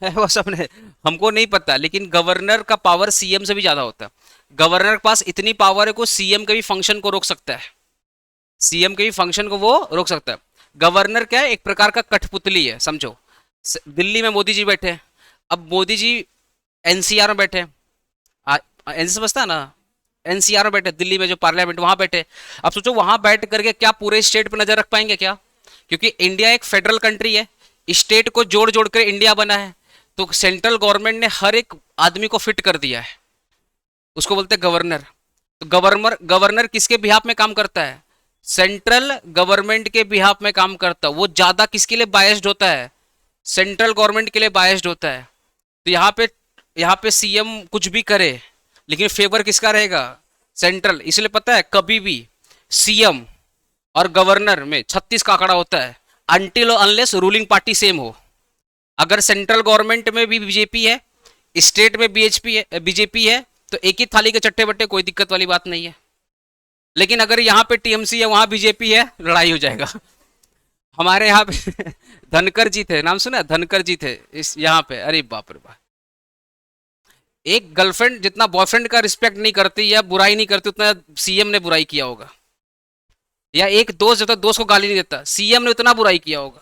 A: वो सब ने हमको नहीं पता, लेकिन गवर्नर का पावर सीएम से भी ज्यादा होता है। गवर्नर के पास इतनी पावर है को सीएम के भी फंक्शन को रोक सकता है, सीएम के भी फंक्शन को वो रोक सकता है। गवर्नर क्या है? एक प्रकार का कठपुतली है, समझो। दिल्ली में मोदी जी बैठे हैं, अब मोदी जी एनसीआर में बैठे, एनसी समझता है ना, एनसीआर में बैठे, दिल्ली में जो पार्लियामेंट वहां बैठे। अब सोचो वहां बैठ करके क्या पूरे स्टेट पे नजर रख पाएंगे क्या? क्योंकि इंडिया एक फेडरल कंट्री है, स्टेट को जोड़ जोड़ कर इंडिया बना है। तो सेंट्रल गवर्नमेंट ने हर एक आदमी को फिट कर दिया है, उसको बोलते हैं गवर्नर। तो गवर्नर किसके बिहाफ में काम करता है? सेंट्रल गवर्नमेंट के बिहाफ में काम करता है। वो ज्यादा किसके लिए बायस्ड होता है? सेंट्रल गवर्नमेंट के लिए बायस्ड होता है। तो यहाँ पे सीएम कुछ भी करे लेकिन फेवर किसका रहेगा? सेंट्रल। इसलिए पता है कभी भी सीएम और गवर्नर में 36 का आंकड़ा होता है, अनटिल और अनलेस रूलिंग पार्टी सेम हो। अगर सेंट्रल गवर्नमेंट में भी बीजेपी है, स्टेट में बीजेपी है, तो एक ही थाली के चट्टे बट्टे, कोई दिक्कत वाली बात नहीं है। लेकिन अगर यहाँ पे टीएमसी है, वहां बीजेपी है, लड़ाई हो जाएगा। हमारे यहाँ पे धनकर जी थे, नाम सुना? धनकर जी थे इस यहाँ पे, अरे बाप रे बाप। एक गर्लफ्रेंड जितना बॉयफ्रेंड का रिस्पेक्ट नहीं करती या बुराई नहीं करती, उतना सीएम ने बुराई किया होगा। या एक दोस्त जब तक दोस्त को गाली नहीं देता, सीएम ने उतना बुराई किया होगा।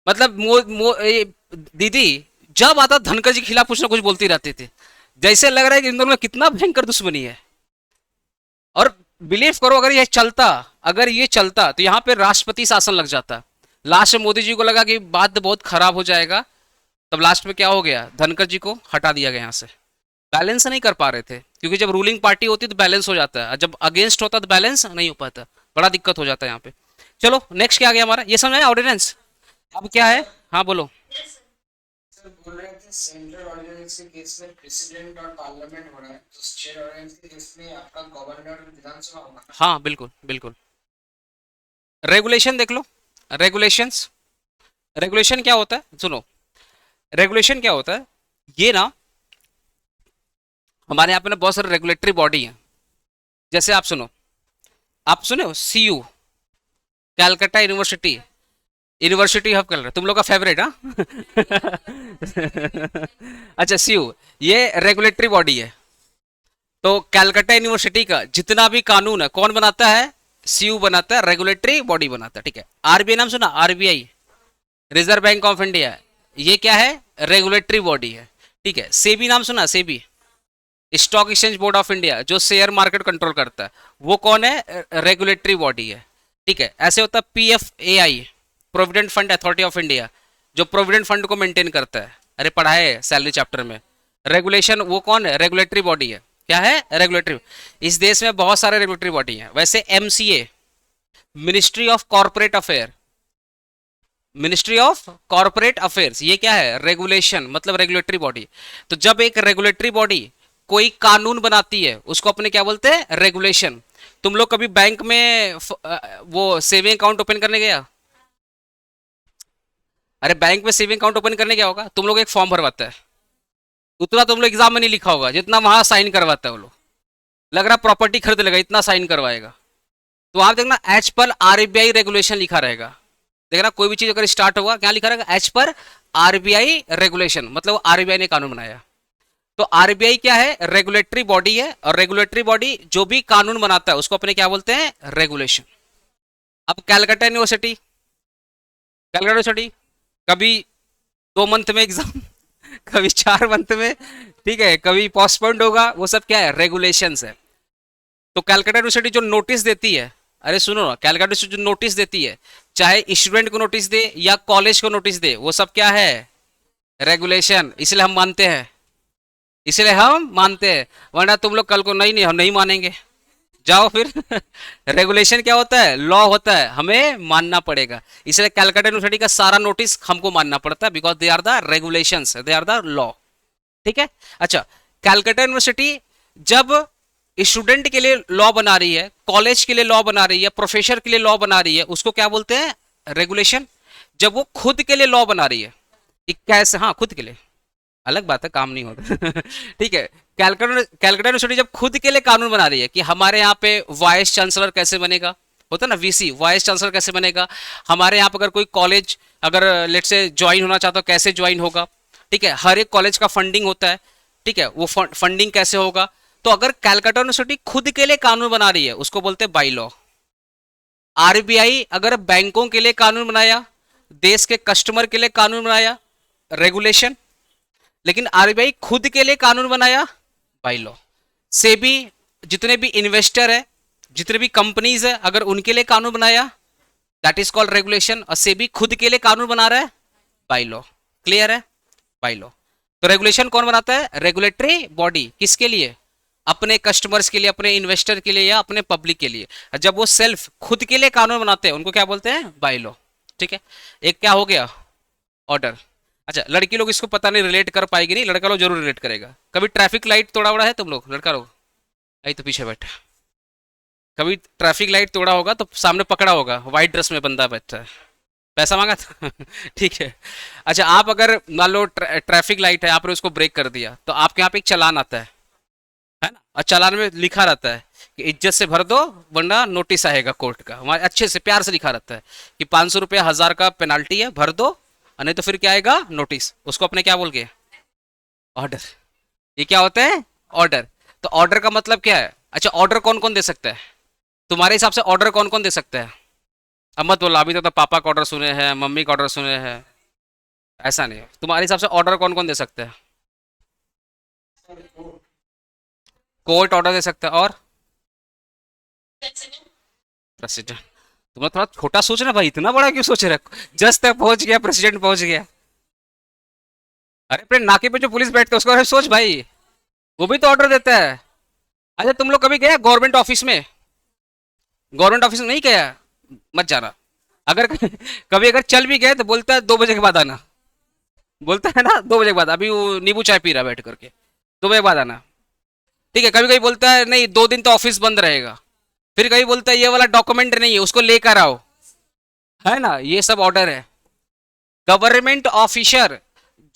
A: मतलब दीदी जब आता धनकर जी के खिलाफ कुछ ना कुछ बोलती रहते थे, जैसे लग रहा है कि इन दोनों में कितना भयंकर दुश्मनी है। और बिलीव करो, अगर ये चलता तो यहाँ पे राष्ट्रपति शासन लग जाता। लास्ट में मोदी जी को लगा कि बात बहुत खराब हो जाएगा, तब लास्ट में क्या हो गया? धनकर जी को हटा दिया गया यहाँ से। बैलेंस नहीं कर पा रहे थे, क्योंकि जब रूलिंग पार्टी होती तो बैलेंस हो जाता है, जब अगेंस्ट होता तो बैलेंस नहीं हो पाता, बड़ा दिक्कत हो जाता है यहाँ पे। चलो नेक्स्ट क्या आ गया हमारा, ये समझ आया ऑर्डिनेंस। अब क्या है? हाँ बोलो।
B: सर बोल रहे थे सेंट्रल ऑर्डिनेंस के केस में प्रेसिडेंट और पार्लियामेंट हो रहा है, तो स्टेट ऑर्डिनेंस के केस में आपका गवर्नर और विधानसभा होगा।
A: हाँ बिल्कुल बिल्कुल। रेगुलेशन देख लो, रेगुलेशंस। रेगुलेशन क्या होता है? सुनो, रेगुलेशन क्या होता है? ये ना हमारे यहाँ पे ना बहुत सारे रेगुलेटरी बॉडी हैं। जैसे आप सुनो, आप सुने हो CU, Calcutta university, university of colour, तुम लोग का फेवरेट? हाँ। अच्छा, सीयू ये रेगुलेटरी बॉडी है। तो कैलकाटा यूनिवर्सिटी का जितना भी कानून है कौन बनाता है? सीयू बनाता है, रेगुलेटरी बॉडी बनाता है। ठीक है। आरबीआई नाम सुना? RBI, reserve bank of India, ये क्या है? रेगुलेटरी बॉडी है। ठीक है। सेबी नाम सुना? SEBI, stock exchange board of India जो शेयर मार्केट कंट्रोल करता है, वो कौन है? रेगुलेटरी बॉडी है। ठीक है, ऐसे होता है PFAI, provident fund authority of India, जो प्रोविडेंट फंड को मेंटेन करता है। अरे पढ़ा है सैलरी चैप्टर में। रेगुलेशन वो कौन है? रेगुलेटरी बॉडी है। क्या है? रेगुलेटरी। इस देश में बहुत सारे रेगुलेटरी बॉडी हैं। वैसे MCA, ministry of corporate affair, ministry of corporate affairs, ये क्या है? रेगुलेशन, मतलब रेगुलेटरी बॉडी। तो जब एक रेगुलेटरी बॉडी कोई कानून बनाती है उसको अपने क्या बोलते हैं? रेगुलेशन। तुम लोग कभी बैंक में वो सेविंग अकाउंट ओपन करने गया? अरे बैंक में सेविंग अकाउंट ओपन करने क्या होगा? तुम लोग एक फॉर्म भरवाता है, उतना तुम लोग एग्जाम में नहीं लिखा होगा जितना वहां साइन करवाता है वो लोग। लग रहा प्रॉपर्टी खरीद लेगा, इतना साइन करवाएगा। तो वहां देखना एज पर RBI रेगुलेशन लिखा रहेगा। देखना कोई भी चीज अगर स्टार्ट होगा क्या लिखा रहेगा? एज पर RBI रेगुलेशन, मतलब RBI ने कानून बनाया। तो RBI क्या है? रेगुलेटरी बॉडी है, और रेगुलेटरी बॉडी जो भी कानून बनाता है उसको अपने क्या बोलते हैं? रेगुलेशन। अब कैलकाटा यूनिवर्सिटी, कैलकाटा यूनिवर्सिटी कभी 2 मंथ में एग्जाम कभी 4 मंथ में, ठीक है, कभी पोस्टपोन्ड होगा, वो सब क्या है? रेगुलेशंस है। तो कैलकाटा यूनिवर्सिटी जो नोटिस देती है, अरे सुनो ना, कैलकाटा यूनिवर्सिटी जो नोटिस देती है, चाहे स्टूडेंट को नोटिस दे या कॉलेज को नोटिस दे, वो सब क्या है? रेगुलेशन। इसलिए हम मानते हैं, इसलिए हम मानते हैं, वरना तुम लोग कल को नहीं नहीं हम नहीं मानेंगे, जाओ फिर रेगुलेशन क्या होता है? लॉ होता है, हमें मानना पड़ेगा। इसलिए कैलकाटा यूनिवर्सिटी का सारा नोटिस हमको मानना पड़ता है, because they are the regulations, they are the law. ठीक है। अच्छा, कैलकाटा यूनिवर्सिटी जब स्टूडेंट के लिए लॉ बना रही है, कॉलेज के लिए लॉ बना रही है, प्रोफेसर के लिए लॉ बना रही है, उसको क्या बोलते हैं? रेगुलेशन। जब वो खुद के लिए लॉ बना रही है, कैसे? हाँ, खुद के लिए, अलग बात है, काम नहीं होता ठीक है। कैलकाटा यूनिवर्सिटी जब खुद के लिए कानून बना रही है कि हमारे यहाँ पे वाइस चांसलर कैसे बनेगा, होता ना VC, वाइस चांसलर कैसे बनेगा, हमारे यहाँ पर अगर कोई कॉलेज अगर लेट से ज्वाइन होना चाहता हो कैसे ज्वाइन होगा, ठीक है, हर एक कॉलेज का फंडिंग होता है, ठीक है, वो फंडिंग कैसे होगा। तो अगर कैलकाटा यूनिवर्सिटी खुद के लिए कानून बना रही है उसको बोलते हैं बाई लॉ। RBI अगर बैंकों के लिए कानून बनाया, देश के कस्टमर के लिए कानून बनाया, रेगुलेशन। लेकिन RBI खुद के लिए कानून बनाया, बाई लॉ। सेबी जितने भी इन्वेस्टर है, जितने भी कंपनीज है, अगर उनके लिए कानून बनाया, दैट इज कॉल्ड रेगुलेशन। और सेबी खुद के लिए कानून बना रहा है, बाई लॉ। क्लियर है? By law. तो रेगुलेशन कौन बनाता है? Regulatory body. किसके लिए? अपने कस्टमर्स के लिए, अपने इन्वेस्टर के लिए, या अपने पब्लिक के लिए। जब वो सेल्फ खुद के लिए कानून बनाते हैं उनको क्या बोलते हैं? By law. ठीक है। एक क्या हो गया? ऑर्डर। अच्छा, लड़की लोग इसको पता नहीं रिलेट कर पाएगी, नहीं, लड़का लोग जरूर रिलेट करेगा। कभी ट्रैफिक लाइट तोड़ा उड़ा है तुम लोग? लड़का लोग आई तो पीछे बैठा, कभी ट्रैफिक लाइट तोड़ा होगा तो सामने पकड़ा होगा, व्हाइट ड्रेस में बंदा बैठा है, पैसा मांगा था ठीक है। अच्छा, आप अगर मान लो ट्रैफिक लाइट है, आपने उसको ब्रेक कर दिया, तो आपके यहाँ पे एक चालान आता है ना, और चालान में लिखा रहता है कि इज्जत से भर दो वरना नोटिस आएगा कोर्ट का। हमारे अच्छे से प्यार से लिखा रहता है कि 500 रुपया 1000 का पेनाल्टी है, भर दो, और नहीं तो फिर क्या आएगा? नोटिस। उसको अपने क्या बोल के? ऑर्डर। ये क्या होता है? ऑर्डर। तो ऑर्डर का मतलब क्या है? अच्छा, ऑर्डर कौन कौन दे सकता है तुम्हारे हिसाब से? ऑर्डर कौन कौन दे सकता है? अब मत बोलो अभी तक तो पापा का ऑर्डर सुने हैं, मम्मी का ऑर्डर सुने हैं, ऐसा नहीं है। तुम्हारे हिसाब से ऑर्डर कौन कौन दे सकता है? कोर्ट ऑर्डर दे सकता है, और प्रेसिडेंट। तुम थोड़ा छोटा सोच रहे भाई, इतना बड़ा क्यों सोच रहे? जस्ट तक पहुंच गया, प्रेसिडेंट पहुंच गया। अरे अपने नाके पे जो पुलिस बैठते है उसको अरे सोच भाई, वो भी तो ऑर्डर देता है। अच्छा, तुम लोग कभी गए गवर्नमेंट ऑफिस में? गवर्नमेंट ऑफिस में नहीं गया? मत जाना। अगर कभी अगर चल भी गए तो बोलता है 2 बजे के बाद आना, बोलता है ना 2 बजे के बाद। अभी वो नींबू चाय पी रहा बैठ करके, 2 बजे के बाद आना। ठीक है। कभी कभी बोलता है नहीं 2 दिन तो ऑफिस बंद रहेगा। फिर कभी बोलता है ये वाला डॉक्यूमेंट नहीं है, उसको लेकर आओ, है ना। ये सब ऑर्डर है। गवर्नमेंट ऑफिसर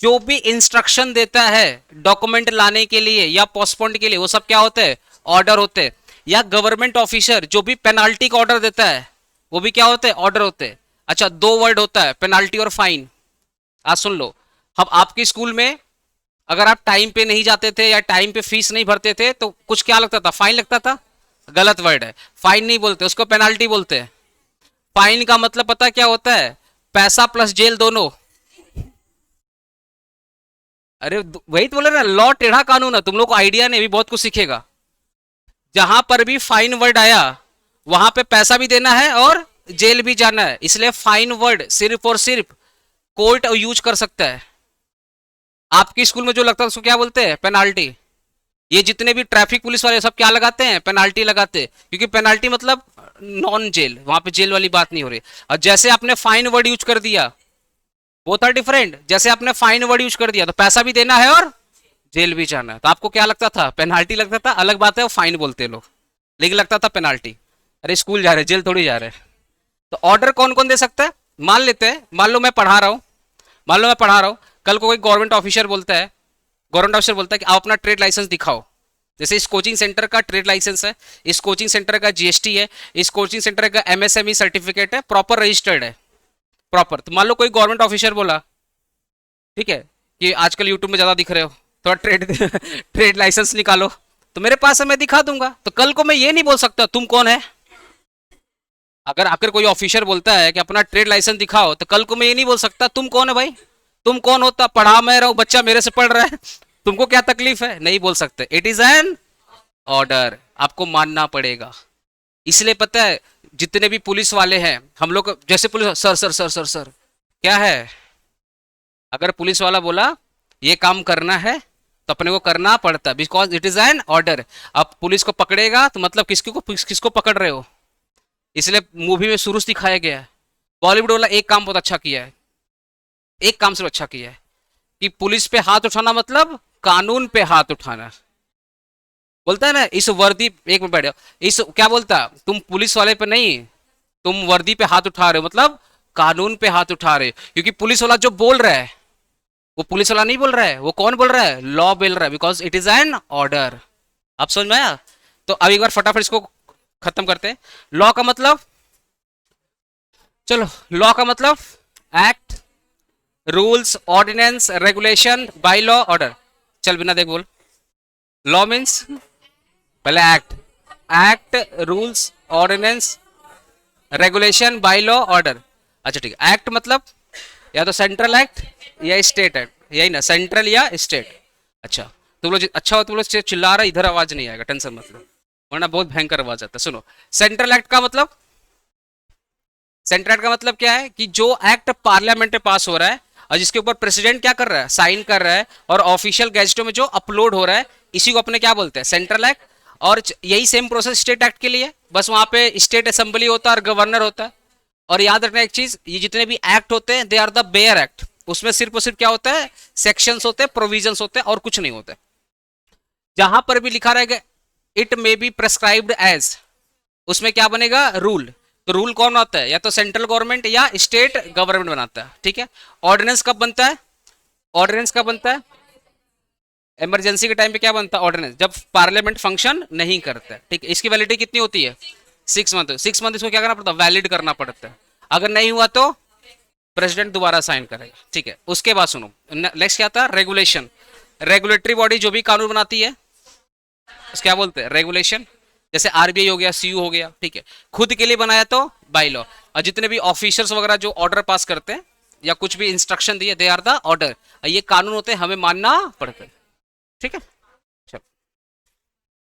A: जो भी इंस्ट्रक्शन देता है डॉक्यूमेंट लाने के लिए या पोस्टपोन्ड के लिए, वो सब क्या होते हैं? ऑर्डर होते हैं। या गवर्नमेंट ऑफिसर जो भी पेनाल्टी का ऑर्डर देता है, वो भी क्या होते हैं? ऑर्डर होते हैं। अच्छा, 2 वर्ड होता है, पेनाल्टी और फाइन। आज सुन लो, हम आपके स्कूल में अगर आप टाइम पे नहीं जाते थे या टाइम पे फीस नहीं भरते थे तो कुछ क्या लगता था? फाइन लगता था। गलत वर्ड है, फाइन नहीं बोलते, उसको पेनाल्टी बोलते हैं। फाइन का मतलब पता क्या होता है? पैसा प्लस जेल दोनों। अरे वही तो बोले ना, लॉ टेढ़ा कानून है, तुम लोग को आइडिया नहीं, भी बहुत कुछ सीखेगा। जहां पर भी फाइन वर्ड आया वहां पे पैसा भी देना है और जेल भी जाना है, इसलिए फाइन वर्ड सिर्फ और सिर्फ कोर्ट यूज कर सकता है। आपके स्कूल में जो लगता है उसको क्या बोलते हैं? पेनाल्टी। ये जितने भी ट्रैफिक पुलिस वाले सब क्या लगाते हैं? पेनाल्टी लगाते हैं, क्योंकि पेनाल्टी मतलब नॉन जेल, वहां पे जेल वाली बात नहीं हो रही। और जैसे आपने फाइन वर्ड यूज कर दिया, वो था डिफरेंट। जैसे आपने फाइन वर्ड यूज कर दिया तो पैसा भी देना है और जेल भी जाना है। तो आपको क्या लगता था? पेनाल्टी लगता था। अलग बात है वो फाइन बोलते हैं लोग, लेकिन लगता था पेनाल्टी। अरे स्कूल जा रहे, जेल थोड़ी जा रहे। तो ऑर्डर कौन कौन दे सकता है? मान लेते हैं, मान लो मैं पढ़ा रहा हूँ, मान लो मैं पढ़ा रहा हूँ, कल को कोई गवर्नमेंट ऑफिसर बोलता है, गवर्नमेंट ऑफिसर बोलता है कि आप अपना ट्रेड लाइसेंस दिखाओ। जैसे इस कोचिंग सेंटर का ट्रेड लाइसेंस है, इस कोचिंग सेंटर का जीएसटी है, इस कोचिंग सेंटर का एमएसएमई सर्टिफिकेट है, प्रॉपर रजिस्टर्ड है, प्रॉपर। तो मान लो कोई गवर्नमेंट ऑफिसर बोला, ठीक है, कि आजकल यूट्यूब में ज्यादा दिख रहे हो, थोड़ा ट्रेड ट्रेड लाइसेंस निकालो, तो मेरे पास है, मैं दिखा दूंगा। तो कल को मैं ये नहीं बोल सकता तुम कौन है। अगर आकर कोई ऑफिसर बोलता है कि अपना ट्रेड लाइसेंस दिखाओ, तो कल को मैं ये नहीं बोल सकता तुम कौन है भाई, तुम कौन होता, पढ़ा मैं रहा हूं, बच्चा मेरे से पढ़ रहा है, तुमको क्या तकलीफ है? नहीं बोल सकते। इट इज एन ऑर्डर, आपको मानना पड़ेगा। इसलिए पता है जितने भी पुलिस वाले हैं, हम लोग जैसे police, sir sir sir sir sir, क्या है? अगर पुलिस वाला बोला ये काम करना है तो अपने को करना पड़ता, because it is an order. अब पुलिस को पकड़ेगा तो मतलब किसको पकड़ रहे हो। इसलिए मूवी में शुरू से दिखाया गया है। बॉलीवुड वाला एक काम बहुत अच्छा किया है, एक काम सिर्फ अच्छा किया है, कि पुलिस पे हाथ उठाना मतलब कानून पे हाथ उठाना। बोलता है ना इस वर्दी, एक मिनट बैठ जाओ, इस क्या बोलता, तुम पुलिस वाले पे नहीं, तुम वर्दी पे हाथ उठा रहे हो मतलब कानून पे हाथ उठा रहे हो। क्योंकि पुलिस वाला जो बोल रहा है वो पुलिस वाला नहीं बोल रहा है, वो कौन बोल रहा है? लॉ बोल रहा है, because it is an order. आप समझ में आया? तो अब एक बार फटाफट इसको खत्म करते हैं। लॉ का मतलब, चलो, लॉ का मतलब act, rules, ordinance, regulation, by law, order. चल बिना देख बोल। लॉ मीन्स पहले act, act, rules, ordinance, regulation, by law, order. अच्छा ठीक है, एक्ट मतलब या तो सेंट्रल एक्ट या स्टेट एक्ट, यही ना, सेंट्रल या स्टेट। अच्छा, तुम लोग अच्छा हो, तुम लोग चिल्ला रहा, इधर आवाज नहीं आएगा, टेंशन मत लो, वरना बहुत भयंकर आवाज आता है। सुनो, सेंट्रल एक्ट का मतलब, सेंट्रल एक्ट का मतलब क्या है कि जो एक्ट पार्लियामेंट में पास हो रहा है और जिसके ऊपर प्रेसिडेंट क्या कर रहा है? साइन कर रहा है, और ऑफिशियल गैजेटों में जो अपलोड हो रहा है, इसी को अपने क्या बोलते हैं? Central act. और यही सेम प्रोसेस स्टेट एक्ट के लिए, बस वहां पे स्टेट असेंबली होता है और गवर्नर होता है। और याद रखना एक चीज, ये जितने भी एक्ट होते हैं they are the bare act, उसमें सिर्फ और सिर्फ क्या होता है? सेक्शंस होते हैं, प्रोविजंस होते हैं, और कुछ नहीं होता। जहां पर भी लिखा रहेगा it may be prescribed as, उसमें क्या बनेगा? रूल। तो रूल कौन बनाता है? या तो सेंट्रल गवर्नमेंट या स्टेट गवर्नमेंट बनाता है, ठीक है। ऑर्डिनेंस कब बनता है? ऑर्डिनेंस कब बनता है? इमरजेंसी के टाइम पे क्या बनता है? ऑर्डिनेंस, जब पार्लियामेंट फंक्शन नहीं करता है, ठीक है। इसकी वैलिडिटी कितनी होती है? 6 मंथ। 6 मंथ इसको क्या करना पड़ता है? वैलिड करना पड़ता है। अगर नहीं हुआ तो प्रेसिडेंट दोबारा साइन करेगा, ठीक है। उसके बाद सुनो, नेक्स्ट क्या था? रेगुलेशन। रेगुलेटरी बॉडी जो भी कानून बनाती है उसको क्या बोलते हैं? रेगुलेशन। जैसे आरबीआई हो गया, सीयू हो गया, ठीक है। खुद के लिए बनाया तो बाई लॉ। और जितने भी ऑफिसर्स वगैरह जो ऑर्डर पास करते हैं या कुछ भी इंस्ट्रक्शन दिए, दे आर द ऑर्डर। ये कानून होते हैं, हमें मानना पड़ता है, ठीक है।